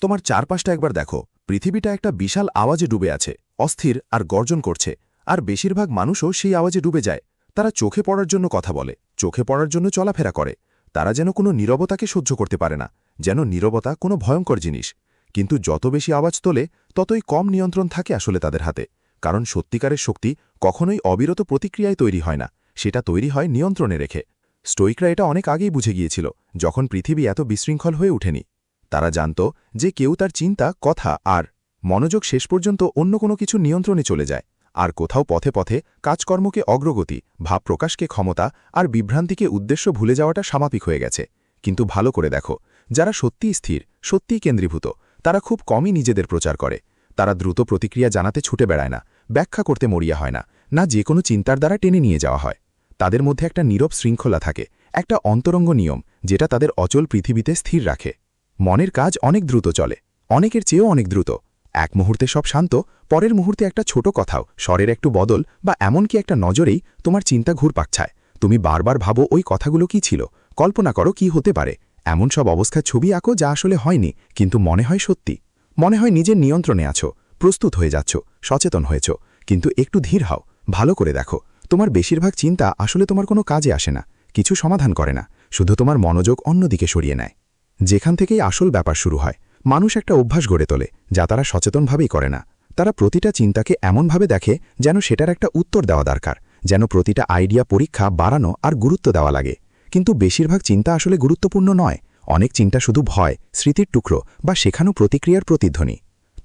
তোমার চারপাশটা একবার দেখো। পৃথিবীটা একটা বিশাল আওয়াজে ডুবে আছে, অস্থির আর গর্জন করছে। আর বেশিরভাগ মানুষও সেই আওয়াজে ডুবে যায়। তারা চোখে পড়ার জন্য কথা বলে, চোখে পড়ার জন্য চলাফেরা করে। তারা যেন কোনো নীরবতাকে সহ্য করতে পারে না, যেন নীরবতা কোনো ভয়ঙ্কর জিনিস। কিন্তু যত বেশি আওয়াজ তোলে ততই কম নিয়ন্ত্রণ থাকে আসলে তাদের হাতে। কারণ সত্যিকারের শক্তি কখনোই অবিরত প্রতিক্রিয়ায় তৈরি হয় না, সেটা তৈরি হয় নিয়ন্ত্রণে রেখে। স্টোইকরা এটা অনেক আগেই বুঝে গিয়েছিল, যখন পৃথিবী এত বিশৃঙ্খল হয়ে ওঠেনি। তারা জানত যে কেউ তার চিন্তা, কথা আর মনোযোগ শেষ পর্যন্ত অন্য কোনো কিছু নিয়ন্ত্রণে চলে যায়। আর কোথাও পথে পথে কাজকর্মকে অগ্রগতি, ভাব প্রকাশকে ক্ষমতা আর বিভ্রান্তিকে উদ্দেশ্য ভুলে যাওয়াটা স্বাভাবিক হয়ে গেছে। কিন্তু ভালো করে দেখো, যারা সত্যিই স্থির, সত্যিই কেন্দ্রীভূত, তারা খুব কমই নিজেদের প্রচার করে। তারা দ্রুত প্রতিক্রিয়া জানাতে ছুটে বেড়ায় না, ব্যাখ্যা করতে মরিয়া হয় না, না যে কোনো চিন্তার দ্বারা টেনে নিয়ে যাওয়া হয়। তাদের মধ্যে একটা নীরব শৃঙ্খলা থাকে, একটা অন্তরঙ্গ নিয়ম, যেটা তাদের অচল পৃথিবীতে স্থির রাখে। মনের কাজ অনেক দ্রুত চলে, অনেকের চেয়েও অনেক দ্রুত। এক মুহূর্তে সব শান্ত, পরের মুহূর্তে একটা ছোট কথাও, স্বরের একটু বদল বা এমনকি একটা নজরেই তোমার চিন্তা ঘুরপাকছায়। তুমি বারবার ভাবো ওই কথাগুলো কি ছিল, কল্পনা করো কি হতে পারে। এমন সব অবস্থার ছবি আঁকো যা আসলে হয়নি, কিন্তু মনে হয় সত্যি। মনে হয় নিজের নিয়ন্ত্রণে আছো, প্রস্তুত হয়ে যাচ্ছ, সচেতন হয়েছ। কিন্তু একটু ধীর হও, ভালো করে দেখো। তোমার বেশিরভাগ চিন্তা আসলে তোমার কোনো কাজে আসে না, কিছু সমাধান করে না, শুধু তোমার মনোযোগ অন্যদিকে সরিয়ে নেয়। যেখান থেকেই আসল ব্যাপার শুরু হয়। মানুষ একটা অভ্যাস গড়ে তোলে, যা তারা সচেতনভাবেই করে না। তারা প্রতিটা চিন্তাকে এমনভাবে দেখে যেন সেটার একটা উত্তর দেওয়া দরকার, যেন প্রতিটা আইডিয়া পরীক্ষা, বাড়ানো আর গুরুত্ব দেওয়া লাগে। কিন্তু বেশিরভাগ চিন্তা আসলে গুরুত্বপূর্ণ নয়। অনেক চিন্তা শুধু ভয়, স্মৃতির টুকরো বা শেখানো প্রতিক্রিয়ার প্রতিধ্বনি।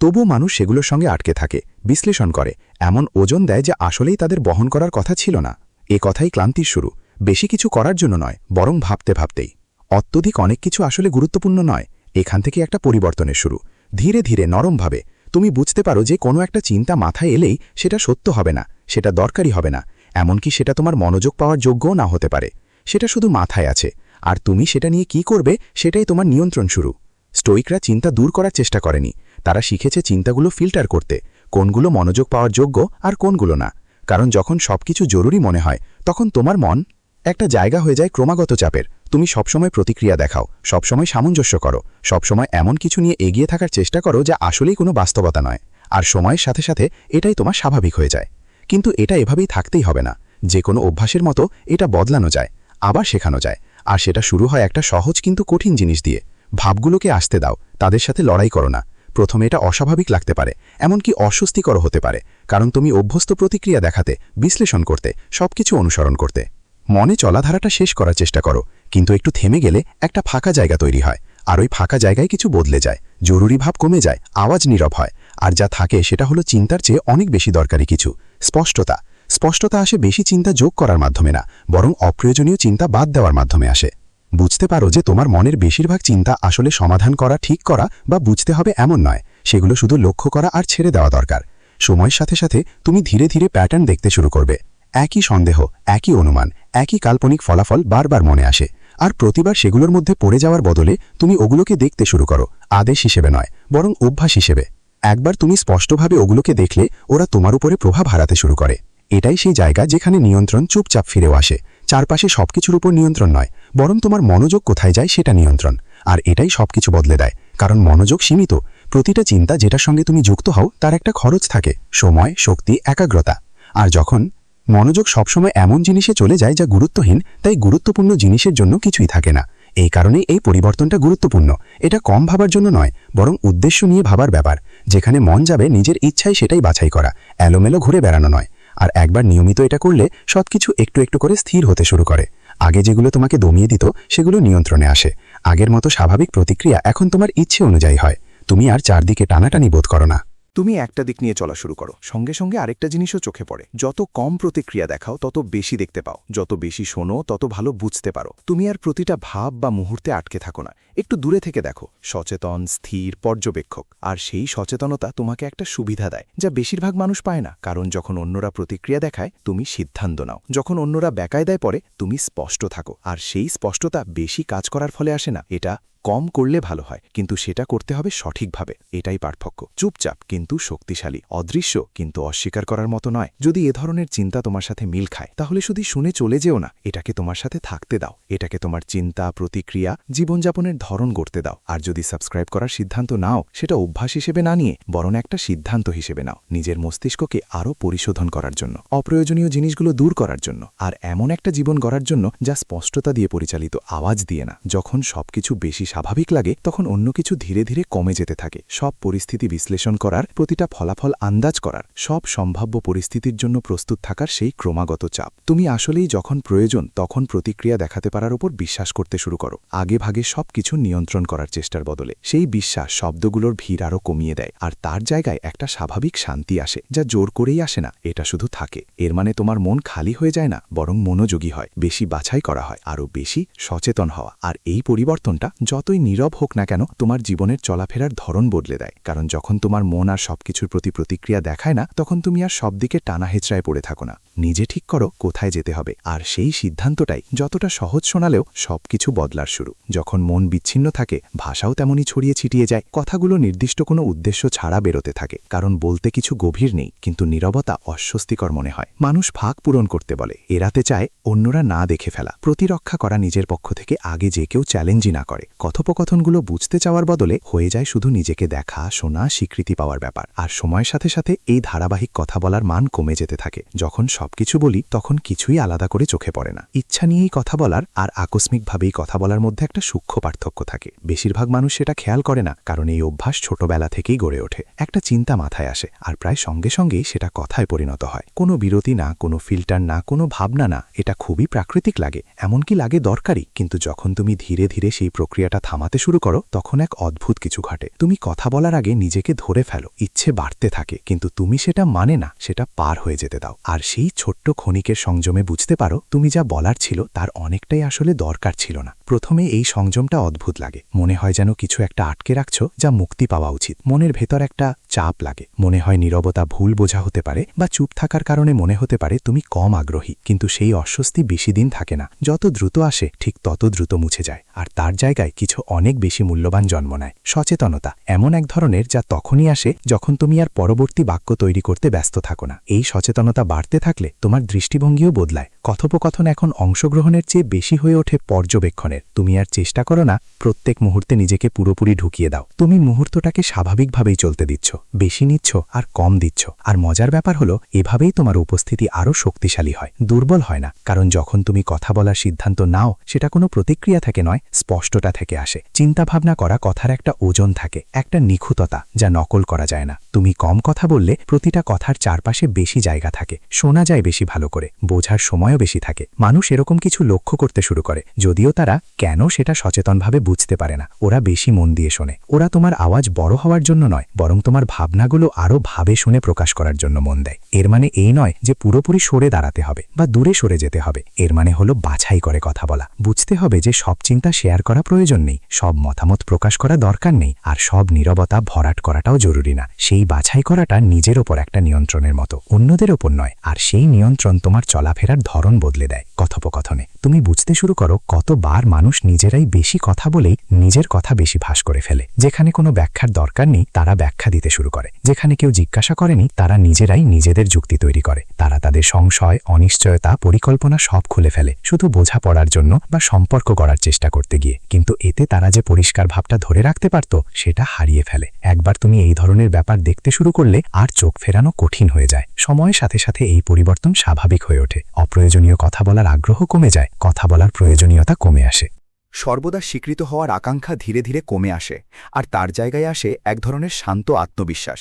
তবুও মানুষ সেগুলোর সঙ্গে আটকে থাকে, বিশ্লেষণ করে, এমন ওজন দেয় যে আসলেই তাদের বহন করার কথা ছিল না। এ কথাই ক্লান্তির শুরু, বেশি কিছু করার জন্য নয়, বরং ভাবতে ভাবতেই। অত্যধিক অনেক কিছু আসলে গুরুত্বপূর্ণ নয়, এখান থেকে একটা পরিবর্তনের শুরু। ধীরে ধীরে, নরমভাবে তুমি বুঝতে পারো যে কোনো একটা চিন্তা মাথায় এলেই সেটা সত্য হবে না, সেটা দরকারি হবে না, এমনকি সেটা তোমার মনোযোগ পাওয়ার যোগ্যও না হতে পারে। সেটা শুধু মাথায় আছে, আর তুমি সেটা নিয়ে কি করবে সেটাই তোমার নিয়ন্ত্রণ শুরু। স্টোইকরা চিন্তা দূর করার চেষ্টা করেনি, তারা শিখেছে চিন্তাগুলো ফিল্টার করতে, কোনগুলো মনোযোগ পাওয়ার যোগ্য আর কোনগুলো না। কারণ যখন সবকিছু জরুরি মনে হয়, তখন তোমার মন একটা জায়গা হয়ে যায় ক্রমাগত চাপের। তুমি সবসময় প্রতিক্রিয়া দেখাও, সবসময় সামঞ্জস্য করো, সবসময় এমন কিছু নিয়ে এগিয়ে থাকার চেষ্টা করো যা আসলেই কোনো বাস্তবতা নয়। আর সময়ের সাথে সাথে এটাই তোমার স্বাভাবিক হয়ে যায়। কিন্তু এটা এভাবেই থাকতেই হবে না। যে কোনো অভ্যাসের মতো এটা বদলানো যায়, আবার শেখানো যায়। আর সেটা শুরু হয় একটা সহজ কিন্তু কঠিন জিনিস দিয়ে। ভাবগুলোকে আসতে দাও, তাদের সাথে লড়াই করো না। প্রথমে এটা অস্বাভাবিক লাগতে পারে, এমনকি অস্বস্তিকর হতে পারে, কারণ তুমি অভ্যস্ত প্রতিক্রিয়া দেখাতে, বিশ্লেষণ করতে, সবকিছু অনুসরণ করতে। মনে চলাধারাটা শেষ করার চেষ্টা করো, কিন্তু একটু থেমে গেলে একটা ফাঁকা জায়গা তৈরি হয়। আর ওই ফাঁকা জায়গায় কিছু বদলে যায়, জরুরি ভাব কমে যায়, আওয়াজ নীরব হয়। আর যা থাকে সেটা হলো চিন্তার চেয়ে অনেক বেশি দরকারি কিছু, স্পষ্টতা। স্পষ্টতা আসে বেশি চিন্তা যোগ করার মাধ্যমে না, বরং অপ্রয়োজনীয় চিন্তা বাদ দেওয়ার মাধ্যমে আসে। বুঝতে পারো যে তোমার মনের বেশিরভাগ চিন্তা আসলে সমাধান করা, ঠিক করা বা বুঝতে হবে এমন নয়। সেগুলো শুধু লক্ষ্য করা আর ছেড়ে দেওয়া দরকার। সময়ের সাথে সাথে তুমি ধীরে ধীরে প্যাটার্ন দেখতে শুরু করবে। একই সন্দেহ, একই অনুমান, একই কাল্পনিক ফলাফল বারবার মনে আসে। আর প্রতিবার সেগুলোর মধ্যে পড়ে যাওয়ার বদলে তুমি ওগুলোকে দেখতে শুরু করো, আদেশ হিসেবে নয়, বরং অভ্যাস হিসেবে। একবার তুমি স্পষ্টভাবে ওগুলোকে দেখলে ওরা তোমার উপরে প্রভাব হারাতে শুরু করে। এটাই সেই জায়গা যেখানে নিয়ন্ত্রণ চুপচাপ ফিরেও আসে। চারপাশে সবকিছুর উপর নিয়ন্ত্রণ নয়, বরং তোমার মনোযোগ কোথায় যায় সেটা নিয়ন্ত্রণ। আর এটাই সবকিছু বদলে দেয়, কারণ মনোযোগ সীমিত। প্রতিটা চিন্তা যেটার সঙ্গে তুমি যুক্ত হও তার একটা খরচ থাকে, সময়, শক্তি, একাগ্রতা। আর যখন মনোযোগ সবসময় এমন জিনিসে চলে যায় যা গুরুত্বহীন, তাই গুরুত্বপূর্ণ জিনিসের জন্য কিছুই থাকে না। এই কারণেই এই পরিবর্তনটা গুরুত্বপূর্ণ। এটা কম ভাবার জন্য নয়, বরং উদ্দেশ্য নিয়ে ভাবার ব্যাপার। যেখানে মন যাবে নিজের ইচ্ছায় সেটাই বাছাই করা, এলোমেলো ঘুরে বেড়ানো নয়। আর একবার নিয়মিত এটা করলে সবকিছু একটু একটু করে স্থির হতে শুরু করে। আগে যেগুলো তোমাকে দমিয়ে দিত সেগুলো নিয়ন্ত্রণে আসে। আগের মতো স্বাভাবিক প্রতিক্রিয়া এখন তোমার ইচ্ছে অনুযায়ী হয়। তুমি আর চারদিকে টানাটানি বোধ করো না। তুমি একটা দিক নিয়ে চলা শুরু করো, সঙ্গে সঙ্গে আরেকটা জিনিসও চোখে পড়ে। যত কম প্রতিক্রিয়া দেখাও তত বেশি দেখতে পাও, যত বেশি শোনো তত ভালো বুঝতে পারো। তুমি আর প্রতিটা ভাব বা মুহূর্তে আটকে থাকো না, একটু দূরে থেকে দেখো, সচেতন, স্থির পর্যবেক্ষক। আর সেই সচেতনতা তোমাকে একটা সুবিধা দেয় যা বেশিরভাগ মানুষ পায় না। কারণ যখন অন্যরা প্রতিক্রিয়া দেখায় তুমি সিদ্ধান্ত নাও, যখন অন্যরা বেকায়দায় পড়ে তুমি স্পষ্ট থাকো। আর সেই স্পষ্টতা বেশি কাজ করার ফলে আসে না, এটা কম করলে ভালো হয়, কিন্তু সেটা করতে হবে সঠিকভাবে। এটাই পার্থক্য। চুপচাপ কিন্তু শক্তিশালী, অদৃশ্য কিন্তু অস্বীকার করার মতো নয়। যদি এ ধরনের চিন্তা তোমার সাথে মিল খায়, তাহলে শুধু শুনে চলে যেও না, এটাকে তোমার সাথে থাকতে দাও। এটাকে তোমার চিন্তা, প্রতিক্রিয়া, জীবনযাপনের ধরন গড়তে দাও। আর যদি সাবস্ক্রাইব করার সিদ্ধান্ত নাও, সেটা অভ্যাস হিসেবে না নিয়ে বরং একটা সিদ্ধান্ত হিসেবে নাও, নিজের মস্তিষ্ককে আরও পরিশোধন করার জন্য, অপ্রয়োজনীয় জিনিসগুলো দূর করার জন্য, আর এমন একটা জীবন গড়ার জন্য যা স্পষ্টতা দিয়ে পরিচালিত, আওয়াজ দিয়ে না। যখন সবকিছু বেশি স্বাভাবিক লাগে, তখন অন্য কিছু ধীরে ধীরে কমে যেতে থাকে। সব পরিস্থিতি বিশ্লেষণ করার, প্রতিটা ফলাফল আন্দাজ করার, সব সম্ভাব্য পরিস্থিতির জন্য প্রস্তুত থাকার সেই ক্রমাগত চাপ। তুমি আসলেই যখন প্রয়োজন তখন প্রতিক্রিয়া দেখাতে পারার উপর বিশ্বাস করতে শুরু করো, আগে ভাগে সবকিছু নিয়ন্ত্রণ করার চেষ্টার বদলে। সেই বিশ্বাস শব্দগুলোর ভিড় আরও কমিয়ে দেয়, আর তার জায়গায় একটা স্বাভাবিক শান্তি আসে, যা জোর করেই আসে না, এটা শুধু থাকে। এর মানে তোমার মন খালি হয়ে যায় না, বরং মনোযোগী হয়, বেশি বাছাই করা হয়, আরও বেশি সচেতন হওয়া। আর এই পরিবর্তনটা যতই নীরব হোক না কেন, তোমার জীবনের চলাফেরার ধরন বদলে দেয়। কারণ যখন তোমার মন আর সবকিছুর প্রতি প্রতিক্রিয়া দেখায় না, তখন তুমি আর সব দিকে টানা হেঁচড়ায় পড়ে থাকো না। নিজে ঠিক করো কোথায় যেতে হবে, আর সেই সিদ্ধান্তটাই যতটা সহজ শোনালেও সবকিছু বদলার শুরু। যখন মন বিচ্ছিন্ন থাকে, ভাষাও তেমনই ছড়িয়ে ছিটিয়ে যায়। কথাগুলো নির্দিষ্ট কোনো উদ্দেশ্য ছাড়া বেরোতে থাকে, কারণ বলতে কিছু গভীর নেই, কিন্তু নীরবতা অস্বস্তিকর মনে হয়। মানুষ ফাঁক পূরণ করতে বলে, এড়াতে চায় অন্যরা না দেখে ফেলা, প্রতিরক্ষা করা নিজের পক্ষ থেকে আগে যে কেউ চ্যালেঞ্জই না করে। কথোপকথনগুলো বুঝতে চাওয়ার বদলে হয়ে যায় শুধু নিজেকে দেখা, শোনা, স্বীকৃতি পাওয়ার ব্যাপার। আর সময়ের সাথে সাথে এই ধারাবাহিক কথা বলার মান কমে যেতে থাকে। যখন সবকিছু বলি, তখন কিছুই আলাদা করে চোখে পড়ে না। ইচ্ছা নিয়েই কথা বলার আর আকস্মিকভাবেই কথা বলার মধ্যে একটা সূক্ষ্ম পার্থক্য থাকে। বেশিরভাগ মানুষ সেটা খেয়াল করে না, কারণ এই অভ্যাস ছোটবেলা থেকেই গড়ে ওঠে। একটা চিন্তা মাথায় আসে, আর প্রায় সঙ্গে সঙ্গেই সেটা কথায় পরিণত হয়। কোনো বিরতি না, কোনো ফিল্টার না, কোনো ভাবনা না। এটা খুবই প্রাকৃতিক লাগে, এমনকি লাগে দরকারি। কিন্তু যখন তুমি ধীরে ধীরে সেই প্রক্রিয়াটা থামাতে শুরু করো, তখন এক অদ্ভুত কিছু ঘটে। তুমি কথা বলার আগে নিজেকে ধরে ফেলো, ইচ্ছে বাড়তে থাকে, কিন্তু তুমি সেটা মানে না, সেটা পার হয়ে যেতে দাও। আর সেই ছোট্ট ক্ষণিকের সংযমে বুঝতে পারো, তুমি যা বলার ছিল তার অনেকটাই আসলে দরকার ছিল না। প্রথমে এই সংযমটা অদ্ভুত লাগে, মনে হয় যেন কিছু একটা আটকে রাখছো যা মুক্তি পাওয়া উচিত। মনের ভেতর একটা চাপ লাগে, মনে হয় নীরবতা ভুল বোঝা হতে পারে, বা চুপ থাকার কারণে মনে হতে পারে তুমি কম আগ্রহী। কিন্তু সেই অস্বস্তি বেশি দিন থাকে না, যত দ্রুত আসে ঠিক তত দ্রুত মুছে যায়। আর তার জায়গায় কিছু অনেক বেশি মূল্যবান জন্ম নেয়। সচেতনতা এমন এক ধরনের যা তখনই আসে যখন তুমি আর পরবর্তী বাক্য তৈরি করতে ব্যস্ত থাকো না। এই সচেতনতা বাড়তে থাকলে তোমার দৃষ্টিভঙ্গিও বদলায়। কথোপকথন এখন অংশগ্রহণের চেয়ে বেশি হয়ে ওঠে পর্যবেক্ষণের। তুমি আর চেষ্টা করো না প্রত্যেক মুহূর্তে নিজেকে পুরোপুরি ঢুকিয়ে দাও। তুমি মুহূর্তটাকে স্বাভাবিকভাবেই চলতে দিচ্ছ, বেশি নিচ্ছ আর কম দিচ্ছ। আর মজার ব্যাপার হলো, এভাবেই তোমার উপস্থিতি আরও শক্তিশালী হয়, দুর্বল হয় না। কারণ যখন তুমি কথা বলার সিদ্ধান্ত নাও, সেটা কোনো প্রতিক্রিয়া থেকে নয়, স্পষ্টতা থেকে আসে। চিন্তাভাবনা করা কথার একটা ওজন থাকে, একটা নিখুঁততা যা নকল করা যায় না। তুমি কম কথা বললে প্রতিটা কথার চারপাশে বেশি জায়গা থাকে, শোনা যায় বেশি ভালো করে, বোঝার সময়ও বেশি থাকে। মানুষ এরকম কিছু লক্ষ্য করতে শুরু করে, যদিও তারা কেন সেটা সচেতনভাবে বুঝতে পারে না। ওরা বেশি মন দিয়ে শোনে। ওরা তোমার আওয়াজ বড় হওয়ার জন্য নয়, বরং তোমার ভাবনাগুলো আরও ভাবে শুনে প্রকাশ করার জন্য মন দেয়। এর মানে এই নয় যে পুরোপুরি সরে দাঁড়াতে হবে বা দূরে সরে যেতে হবে। এর মানে হলো বাছাই করে কথা বলা। বুঝতে হবে যে সব চিন্তা শেয়ার করা প্রয়োজন নেই, সব মতামত প্রকাশ করা দরকার নেই, আর সব নীরবতা ভরাট করাটাও জরুরি না। সেই বাছাই করাটা নিজের ওপর একটা নিয়ন্ত্রণের মতো, অন্যদের ওপর নয়। আর সেই নিয়ন্ত্রণ তোমার চলাফেরার ধরন বদলে দেয়। কথোপকথনে তুমি বুঝতে শুরু করো কতবার মানুষ নিজেরাই বেশি কথা বলেই নিজের কথা বেশি ভাস করে ফেলে। যেখানে কোনো ব্যাখ্যার দরকার নেই, তারা ব্যাখ্যা দিতে শুরু করে। যেখানে কেউ জিজ্ঞাসা করেনি, তারা নিজেরাই নিজেদের যুক্তি তৈরি করে। তারা তাদের সংশয়, অনিশ্চয়তা, পরিকল্পনা সব খুলে ফেলে, শুধু বোঝা পড়ার জন্য বা সম্পর্ক গড়ার চেষ্টা করতে গিয়ে। কিন্তু এতে তারা যে পরিষ্কার ভাবটা ধরে রাখতে পারত, সেটা হারিয়ে ফেলে। একবার তুমি এই ধরনের ব্যাপার দেখতে শুরু করলে আর চোখ ফেরানো কঠিন হয়ে যায়। সময়ের সাথে সাথে এই পরিবর্তন স্বাভাবিক হয়ে ওঠে। অপ্রয়োজনীয় কথা বলার আগ্রহ কমে যায়, কথা বলার প্রয়োজনীয়তা কমে আসে। সর্বদা স্বীকৃত হওয়ার আকাঙ্ক্ষা ধীরে ধীরে কমে আসে, আর তার জায়গায় আসে এক ধরনের শান্ত আত্মবিশ্বাস।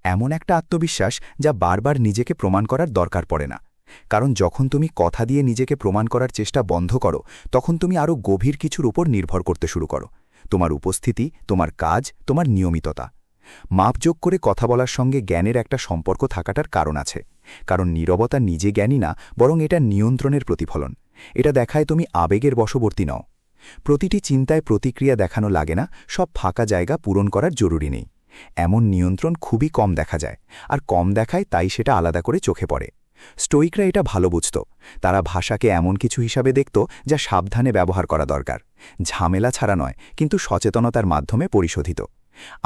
এমন একটা আত্মবিশ্বাস যা বারবার নিজেকে প্রমাণ করার দরকার পড়ে না। কারণ যখন তুমি কথা দিয়ে নিজেকে প্রমাণ করার চেষ্টা বন্ধ করো, তখন তুমি আরও গভীর কিছুর উপর নির্ভর করতে শুরু করো। তোমার উপস্থিতি, তোমার কাজ, তোমার নিয়মিততা। মাপযোগ করে কথা বলার সঙ্গে জ্ঞানের একটা সম্পর্ক থাকাটার কারণ আছে। কারণ নীরবতা নিজে জ্ঞানী না, বরং এটা নিয়ন্ত্রণের প্রতিফলন। এটা দেখায় তুমি আবেগের বশবর্তী নও। প্রতিটি চিন্তায় প্রতিক্রিয়া দেখানো লাগে না, সব ফাঁকা জায়গা পূরণ করার জরুরি নেই। এমন নিয়ন্ত্রণ খুবই কম দেখা যায়, আর কম দেখায় তাই সেটা আলাদা করে চোখে পড়ে। স্টোইকরা এটা ভালো বুঝত। তারা ভাষাকে এমন কিছু হিসাবে দেখত যা সাবধানে ব্যবহার করা দরকার, ঝামেলা ছাড়া নয়, কিন্তু সচেতনতার মাধ্যমে পরিশোধিত।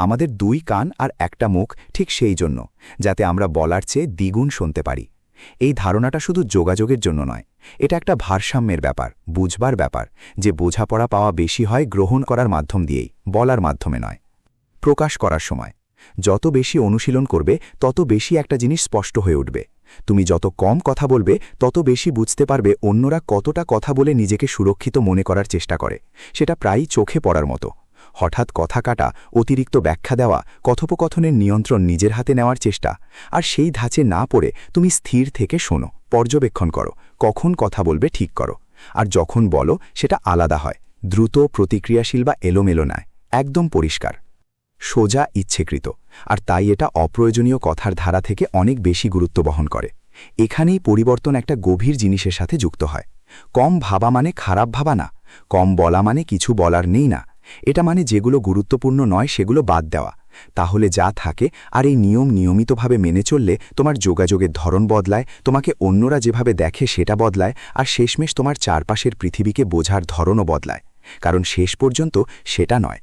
আমাদের 2 কান আর একটা মুখ ঠিক সেই জন্য, যাতে আমরা বলার চেয়ে দ্বিগুণ শুনতে পারি। এই ধারণাটা শুধু যোগাযোগের জন্য নয়, এটা একটা ভারসাম্যের ব্যাপার, বুঝবার ব্যাপার, যে বোঝাপড়া পাওয়া বেশি হয় গ্রহণ করার মাধ্যম দিয়েই, বলার মাধ্যমে নয়। প্রকাশ করার সময় যত বেশি অনুশীলন করবে তত বেশি একটা জিনিস স্পষ্ট হয়ে উঠবে। তুমি যত কম কথা বলবে তত বেশি বুঝতে পারবে অন্যরা কতটা কথা বলে নিজেকে সুরক্ষিত মনে করার চেষ্টা করে। সেটা প্রায়ই চোখে পড়ার মতো। হঠাৎ কথা কাটা, অতিরিক্ত ব্যাখ্যা দেওয়া, কথোপকথনের নিয়ন্ত্রণ নিজের হাতে নেওয়ার চেষ্টা। আর সেই ধাঁচে না পড়ে তুমি স্থির থেকে শোনো, পর্যবেক্ষণ করো, কখন কথা বলবে ঠিক করো। আর যখন বলো সেটা আলাদা হয়, দ্রুত, প্রতিক্রিয়াশীল বা এলোমেলো নয়, একদম পরিষ্কার, সোজা, ইচ্ছেকৃত। আর তাই এটা অপ্রয়োজনীয় কথার ধারা থেকে অনেক বেশি গুরুত্ব বহন করে। এখানেই পরিবর্তন একটা গভীর জিনিসের সাথে যুক্ত হয়। কম ভাবা মানে খারাপ ভাবা না, কম বলা মানে কিছু বলার নেই না। এটা মানে যেগুলো গুরুত্বপূর্ণ নয় সেগুলো বাদ দেওয়া। তাহলে যা থাকে, আর এই নিয়ম নিয়মিতভাবে মেনে চললে তোমার যোগাযোগের ধরন বদলায়, তোমাকে অন্যরা যেভাবে দেখে সেটা বদলায়, আর শেষমেশ তোমার চারপাশের পৃথিবীকে বোঝার ধরনও বদলায়। কারণ শেষ পর্যন্ত সেটা নয়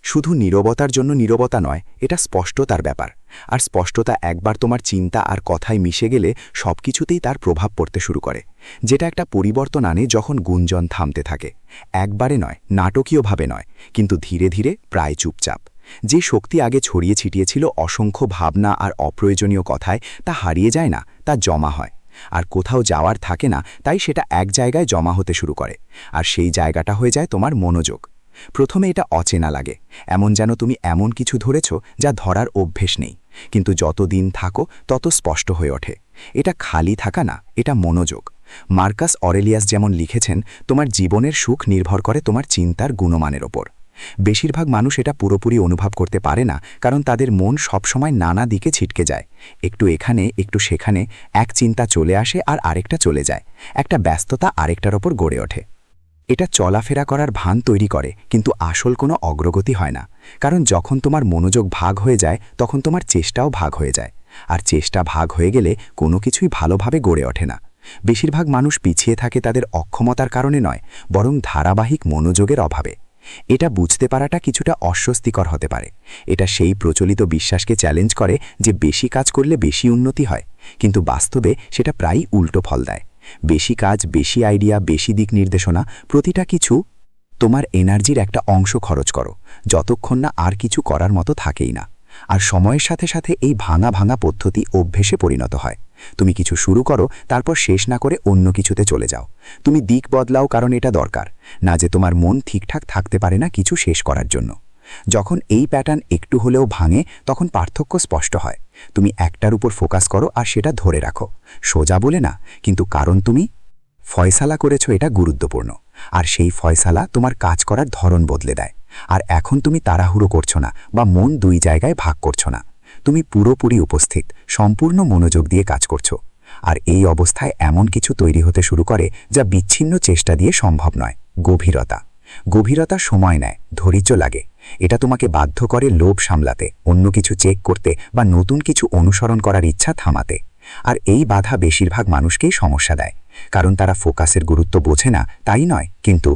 শুধু নীরবতার জন্য নীরবতা নয়, এটা স্পষ্টতার ব্যাপার। আর স্পষ্টতা একবার তোমার চিন্তা আর কথায় মিশে গেলে সবকিছুতেই তার প্রভাব পড়তে শুরু করে, যেটা একটা পরিবর্তন আনে যখন গুঞ্জন থামতে থাকে। একবারে নয়, নাটকীয়ভাবে নয়, কিন্তু ধীরে ধীরে, প্রায় চুপচাপ। যে শক্তি আগে ছড়িয়ে ছিটিয়েছিল অসংখ্য ভাবনা আর অপ্রয়োজনীয় কথায়, তা হারিয়ে যায় না, তা জমা হয়। আর কোথাও যাওয়ার থাকে না, তাই সেটা এক জায়গায় জমা হতে শুরু করে। আর সেই জায়গাটা হয়ে যায় তোমার মনোযোগ। প্রথমে এটা অচেনা লাগে, এমন যেন তুমি এমন কিছু ধরেছ যা ধরার অভ্যেস নেই। কিন্তু যত দিন থাকো তত স্পষ্ট হয়ে ওঠে। এটা খালি থাকা না, এটা মনোযোগ। মার্কাস অরেলিয়াস যেমন লিখেছেন, তোমার জীবনের সুখ নির্ভর করে তোমার চিন্তার গুণমানের ওপর। বেশিরভাগ মানুষ এটা পুরোপুরি অনুভব করতে পারে না, কারণ তাদের মন সবসময় নানা দিকে ছিটকে যায়। একটু এখানে, একটু সেখানে, এক চিন্তা চলে আসে আর আরেকটা চলে যায়, একটা ব্যস্ততা আরেকটার ওপর গড়ে ওঠে। এটা চলাফেরা করার ভান তৈরি করে, কিন্তু আসল কোনো অগ্রগতি হয় না। কারণ যখন তোমার মনোযোগ ভাগ হয়ে যায়, তখন তোমার চেষ্টাও ভাগ হয়ে যায়। আর চেষ্টা ভাগ হয়ে গেলে কোনো কিছুই ভালোভাবে গড়ে ওঠে না। বেশিরভাগ মানুষ পিছিয়ে থাকে তাদের অক্ষমতার কারণে নয়, বরং ধারাবাহিক মনোযোগের অভাবে। এটা বুঝতে পারাটা কিছুটা অস্বস্তিকর হতে পারে। এটা সেই প্রচলিত বিশ্বাসকে চ্যালেঞ্জ করে যে বেশি কাজ করলে বেশি উন্নতি হয়, কিন্তু বাস্তবে সেটা প্রায়ই উল্টো ফল দেয়। বেশি কাজ, বেশি আইডিয়া, বেশি দিক নির্দেশনা, প্রতিটা কিছু তোমার এনার্জির একটা অংশ খরচ করো, যতক্ষণ না আর কিছু করার মতো থাকেই না। আর সময়ের সাথে সাথে এই ভাঙা ভাঙা পদ্ধতি অভ্যেসে পরিণত হয়। তুমি কিছু শুরু করো, তারপর শেষ না করে অন্য কিছুতে চলে যাও। তুমি দিক বদলাও, কারণ এটা দরকার, না যে তোমার মন ঠিকঠাক থাকতে পারে না কিছু শেষ করার জন্য। যখন এই প্যাটার্ন একটু হলেও ভাঙে, তখন পার্থক্য স্পষ্ট হয়। তুমি একটার উপর ফোকাস করো আর সেটা ধরে রাখো, সোজা বলে না, কিন্তু কারণ তুমি ফয়সালা করেছো এটা গুরুত্বপূর্ণ। আর সেই ফয়সালা তোমার কাজ করার ধরন বদলে দেয়। আর এখন তুমি তাড়াহুড়ো করছো না বা মন 2 জায়গায় ভাগ করছো না। তুমি পুরোপুরি উপস্থিত, সম্পূর্ণ মনোযোগ দিয়ে কাজ করছো। আর এই অবস্থায় এমন কিছু তৈরি হতে শুরু করে যা বিচ্ছিন্ন চেষ্টা দিয়ে সম্ভব নয়। গভীরতা। গভীরতা সময় নেয়, ধৈর্য লাগে। এটা তোমাকে বাধ্য করে লোভ সামলাতে, অন্য কিছু চেক করতে বা নতুন কিছু অনুসরণ করার ইচ্ছা থামাতে। আর এই বাধা বেশিরভাগ মানুষকেই সমস্যা দেয়, কারণ তারা ফোকাসের গুরুত্ব বোঝে না, তাই নয়, কিন্তু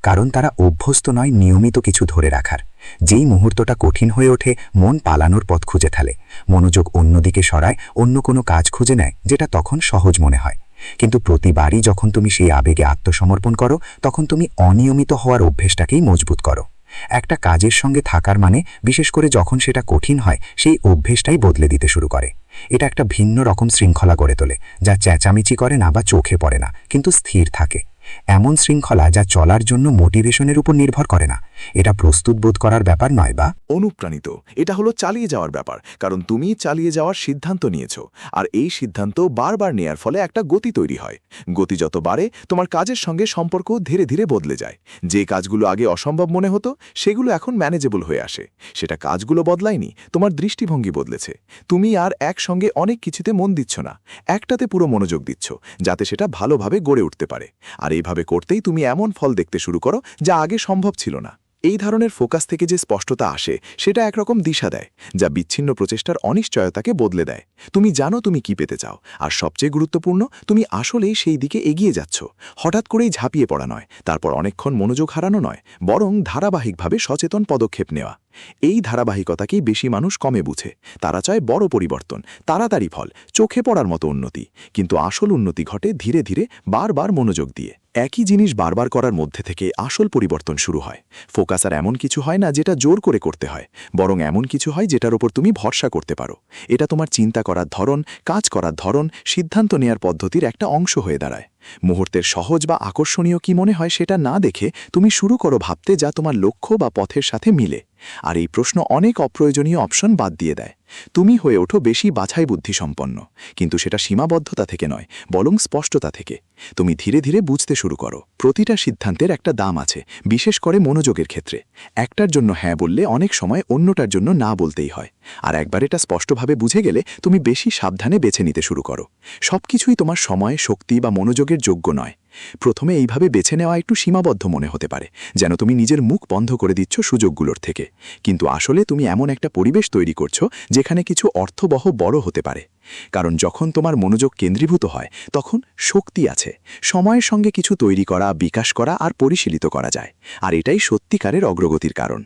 কারণ তারা অভ্যস্ত নয় নিয়মিত কিছু ধরে রাখার। যেই মুহূর্তটা কঠিন হয়ে ওঠে, মন পালানোর পথ খুঁজে ফেলে, মনোযোগ অন্যদিকে সরায়, অন্য কোনো কাজ খুঁজে নেয় যেটা তখন সহজ মনে হয়। কিন্তু প্রতিবারই যখন তুমি সেই আবেগে আত্মসমর্পণ করো, তখন তুমি অনিয়মিত হওয়ার অভ্যেসটাকেই মজবুত করো। একটা কাজের সঙ্গে থাকার মানে, বিশেষ করে যখন সেটা কঠিন হয়, সেই অভ্যেসটাই বদলে দিতে শুরু করে। এটা একটা ভিন্ন রকম শৃঙ্খলা গড়ে তোলে, যা চেঁচামেচি করে না বা চোখে পড়ে না, কিন্তু স্থির থাকে। এমন শৃঙ্খলা যা চলার জন্য মোটিভেশনের উপর নির্ভর করে না। এটা প্রস্তুত বোধ করার ব্যাপার নয় বা অনুপ্রাণিত। এটা হলো চালিয়ে যাওয়ার ব্যাপার, কারণ তুমি চালিয়ে যাওয়ার সিদ্ধান্ত নিয়েছো। আর এই সিদ্ধান্ত বারবার নেয়ার ফলে একটা গতি তৈরি হয়। গতি যত বাড়ে, তোমার কাজের সঙ্গে সম্পর্ক ধীরে ধীরে বদলে যায়। যে কাজগুলো আগে অসম্ভব মনে হতো, সেগুলো এখন ম্যানেজেবল হয়ে আসে। সেটা কাজগুলো বদলায়নি, তোমার দৃষ্টিভঙ্গি বদলেছে। তুমি আর একসঙ্গে অনেক কিছুতে মন দিচ্ছ না, একটাতে পুরো মনোযোগ দিচ্ছ, যাতে সেটা ভালোভাবে গড়ে উঠতে পারে। আর এইভাবে করতেই তুমি এমন ফল দেখতে শুরু করো যা আগে সম্ভব ছিল না। এই ধরনের ফোকাস থেকে যে স্পষ্টতা আসে সেটা একরকম দিশা দেয়, যা বিচ্ছিন্ন প্রচেষ্টার অনিশ্চয়তাকে বদলে দেয়। তুমি জানো তুমি কি পেতে চাও, আর সবচেয়ে গুরুত্বপূর্ণ, তুমি আসলেই সেই দিকে এগিয়ে যাচ্ছ। হঠাৎ করেই ঝাঁপিয়ে পড়া নয়, তারপর অনেকক্ষণ মনোযোগ হারানো নয়, বরং ধারাবাহিকভাবে সচেতন পদক্ষেপ নেওয়া। এই ধারাবাহিকতাকেই বেশি মানুষ কমে বুঝে। তারা চায় বড় পরিবর্তন, তাড়াতাড়ি ফল, চোখে পড়ার মতো উন্নতি। কিন্তু আসল উন্নতি ঘটে ধীরে ধীরে, বারবার মনোযোগ দিয়ে। একই জিনিস বারবার করার মধ্যে থেকে আসল পরিবর্তন শুরু হয়। ফোকাস আর এমন কিছু হয় না যেটা জোর করে করতে হয়, বরং এমন কিছু হয় যেটার ওপর তুমি ভরসা করতে পারো। এটা তোমার চিন্তা করার ধরন, কাজ করার ধরন, সিদ্ধান্ত নেয়ার পদ্ধতির একটা অংশ হয়ে দাঁড়ায়। মুহূর্তের সহজ বা আকর্ষণীয় কি মনে হয় সেটা না দেখে তুমি শুরু করো ভাবতে যা তোমার লক্ষ্য বা পথের সাথে মিলে। আর এই প্রশ্ন অনেক অপ্রয়োজনীয় অপশন বাদ দিয়ে দেয়। তুমি হয়ে ওঠো বেশি বাছাই বুদ্ধিসম্পন্ন, কিন্তু সেটা সীমাবদ্ধতা থেকে নয়, বরং স্পষ্টতা থেকে। তুমি ধীরে ধীরে বুঝতে শুরু করো প্রতিটা সিদ্ধান্তের একটা দাম আছে, বিশেষ করে মনোযোগের ক্ষেত্রে। একটার জন্য হ্যাঁ বললে অনেক সময় অন্যটার জন্য না বলতেই হয়। আর একবার এটা স্পষ্টভাবে বুঝে গেলে তুমি বেশি সাবধানে বেছে নিতে শুরু করো। সবকিছুই তোমার সময়, শক্তি বা মনোযোগের যোগ্য নয়। প্রথমে এইভাবে বেছে নেওয়া একটু সীমাবদ্ধ মনে হতে পারে, যেন তুমি নিজের মুখ বন্ধ করে দিচ্ছ সুযোগগুলোর থেকে। কিন্তু আসলে তুমি এমন একটা পরিবেশ তৈরি করছো যেখানে কিছু অর্থবহ বড় হতে পারে। কারণ যখন তোমার মনোযোগ কেন্দ্রীভূত হয়, তখন শক্তি আছে। সময়ের সঙ্গে কিছু তৈরি করা, বিকাশ করা আর পরিশীলিত করা যায়। আর এটাই সত্যিকারের অগ্রগতির কারণ।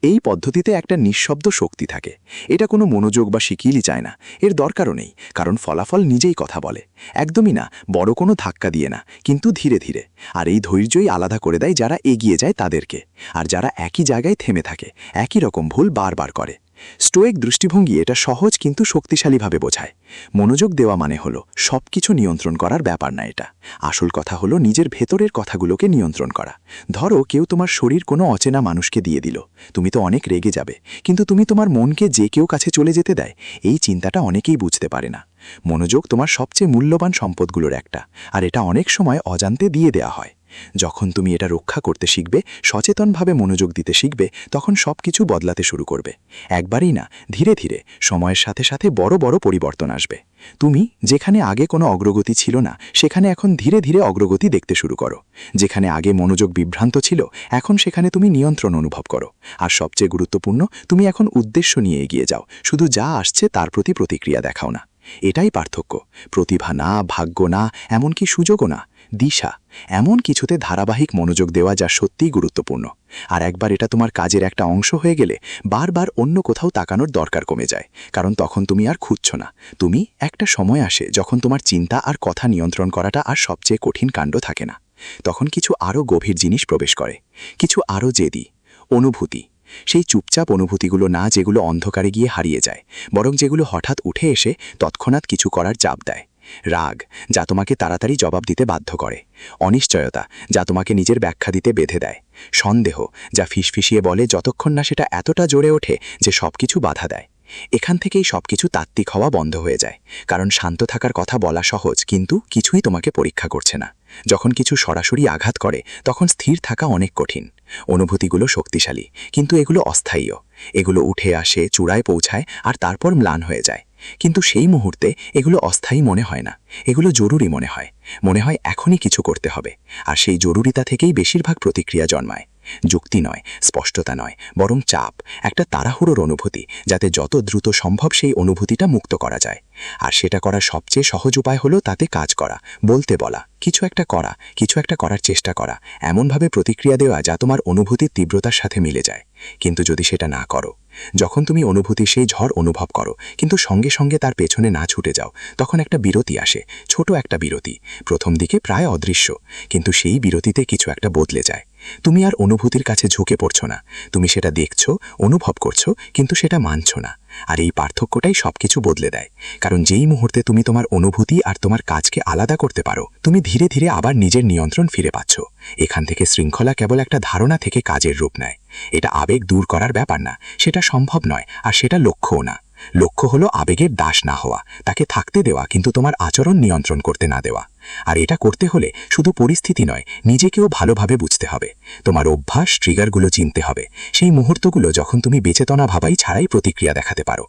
এই পদ্ধতিতে একটা নিঃশব্দ শক্তি থাকে। এটা কোনো মনোযোগ বা শিকিলই চায় না, এর দরকারও নেই, কারণ ফলাফল নিজেই কথা বলে। একদমই না, বড় কোনো ধাক্কা দিয়ে না, কিন্তু ধীরে ধীরে। আর এই ধৈর্যই আলাদা করে দেয় যারা এগিয়ে যায় তাদেরকে, আর যারা একই জায়গায় থেমে থাকে, একই রকম ভুল বারবার করে। স্টোয়িক দৃষ্টিভঙ্গি এটা সহজ কিন্তু শক্তিশালীভাবে বোঝায়। মনোযোগ দেওয়া মানে হলো সবকিছু নিয়ন্ত্রণ করার ব্যাপার না। এটা আসল কথা হলো নিজের ভেতরের কথাগুলোকে নিয়ন্ত্রণ করা। ধরো কেউ তোমার শরীর কোনো অচেনা মানুষকে দিয়ে দিল, তুমি তো অনেক রেগে যাবে, কিন্তু তুমি তোমার মনকে যে কেউ কাছে চলে যেতে দেয়, এই চিন্তাটা অনেকেই বুঝতে পারে না। মনোযোগ তোমার সবচেয়ে মূল্যবান সম্পদগুলোর একটা, আর এটা অনেক সময় অজান্তে দিয়ে দেয়া হয়। যখন তুমি এটা রক্ষা করতে শিখবে, সচেতনভাবে মনোযোগ দিতে শিখবে, তখন সবকিছু বদলাতে শুরু করবে। একবারই না, ধীরে ধীরে, সময়ের সাথে সাথে বড় বড় পরিবর্তন আসবে। তুমি যেখানে আগে কোনো অগ্রগতি ছিল না, সেখানে এখন ধীরে ধীরে অগ্রগতি দেখতে শুরু করো। যেখানে আগে মনোযোগ বিভ্রান্ত ছিল, এখন সেখানে তুমি নিয়ন্ত্রণ অনুভব করো। আর সবচেয়ে গুরুত্বপূর্ণ, তুমি এখন উদ্দেশ্য নিয়ে এগিয়ে যাও, শুধু যা আসছে তার প্রতি প্রতিক্রিয়া দেখাও না। এটাই পার্থক্য। প্রতিভা না, ভাগ্য না, এমনকি সুযোগও না, দিশা। এমন কিছুতে ধারাবাহিক মনোযোগ দেওয়া যা সত্যিই গুরুত্বপূর্ণ। আর একবার এটা তোমার কাজের একটা অংশ হয়ে গেলে, বারবার অন্য কোথাও তাকানোর দরকার কমে যায়। কারণ তখন তুমি আর খুঁজছ না। তুমি একটা সময় আসে যখন তোমার চিন্তা আর কথা নিয়ন্ত্রণ করাটা আর সবচেয়ে কঠিন কাণ্ড থাকে না। তখন কিছু আরও গভীর জিনিস প্রবেশ করে, কিছু আরও জেদি অনুভূতি। সেই চুপচাপ অনুভূতিগুলো না যেগুলো অন্ধকারে গিয়ে হারিয়ে যায়, বরং যেগুলো হঠাৎ উঠে এসে তৎক্ষণাৎ কিছু করার চাপ দেয়। রাগ, যা তোমাকে তাড়াতাড়ি জবাব দিতে বাধ্য করে। অনিশ্চয়তা, যা তোমাকে নিজের ব্যাখ্যা দিতে বেঁধে দেয়। সন্দেহ, যা ফিসফিসিয়ে বলে যতক্ষণ না সেটা এতটা জোরে ওঠে যে সবকিছু বাধা দেয়। এখান থেকেই সবকিছু তাত্ত্বিক হওয়া বন্ধ হয়ে যায়। কারণ শান্ত থাকার কথা বলা সহজ, কিন্তু কিছুই তোমাকে পরীক্ষা করছে না। যখন কিছু সরাসরি আঘাত করে, তখন স্থির থাকা অনেক কঠিন। অনুভূতিগুলো শক্তিশালী, কিন্তু এগুলো অস্থায়ীও। এগুলো উঠে আসে, চূড়ায় পৌঁছায়, আর তারপর ম্লান হয়ে যায়। কিন্তু সেই মুহূর্তে এগুলো অস্থায়ী মনে হয় না, এগুলো জরুরি মনে হয়। মনে হয় এখনই কিছু করতে হবে। আর সেই জরুরিতা থেকেই বেশিরভাগ প্রতিক্রিয়া জন্মায়। যুক্তি নয়, স্পষ্টতা নয়, বরং চাপ, একটা তাড়াহুড়োর অনুভূতি, যাতে যত দ্রুত সম্ভব সেই অনুভূতিটা মুক্ত করা যায়। আর সেটা করার সবচেয়ে সহজ উপায় হলো তাতে কাজ করা, বলতে বলা, কিছু একটা করা, কিছু একটা করার চেষ্টা করা, এমনভাবে প্রতিক্রিয়া দেওয়া যা তোমার অনুভূতির তীব্রতার সাথে মিলে যায়। কিন্তু যদি সেটা না করো, যখন তুমি অনুভূতির সেই ঝড় অনুভব করো কিন্তু সঙ্গে সঙ্গে তার পেছনে না ছুটে যাও, তখন একটা বিরতি আসে, ছোট একটা বিরতি। প্রথম দিকে প্রায় অদৃশ্য, কিন্তু সেই বিরতিতে কিছু একটা বদলে যায়। তুমি আর অনুভূতির কাছে ঝুঁকে পড়ছো না, তুমি সেটা দেখছো, অনুভব করছো, কিন্তু সেটা মানছো না। আর এই পার্থক্যটাই সবকিছু বদলে দেয়। কারণ যেই মুহূর্তে তুমি তোমার অনুভূতি আর তোমার কাজকে আলাদা করতে পারো, তুমি ধীরে ধীরে আবার নিজের নিয়ন্ত্রণ ফিরে পাচ্ছ। এখান থেকে শৃঙ্খলা কেবল একটা ধারণা থেকে কাজের রূপ নেয়। এটা আবেগ দূর করার ব্যাপার না, সেটা সম্ভব নয়, আর সেটা লক্ষ্যও না। লক্ষ্য হলো আবেগের দাস না হওয়া, তাকে থাকতে দেওয়া, কিন্তু তোমার আচরণ নিয়ন্ত্রণ করতে না দেওয়া। আর এটা করতে হলে শুধু পরিস্থিতি নয়, নিজেকেও ভালোভাবে বুঝতে হবে। তোমার অভ্যাস, ট্রিগারগুলো চিনতে হবে, সেই মুহূর্তগুলো যখন তুমি বেচেতনা ভাবাই ছাড়াই প্রতিক্রিয়া দেখাতে পারো।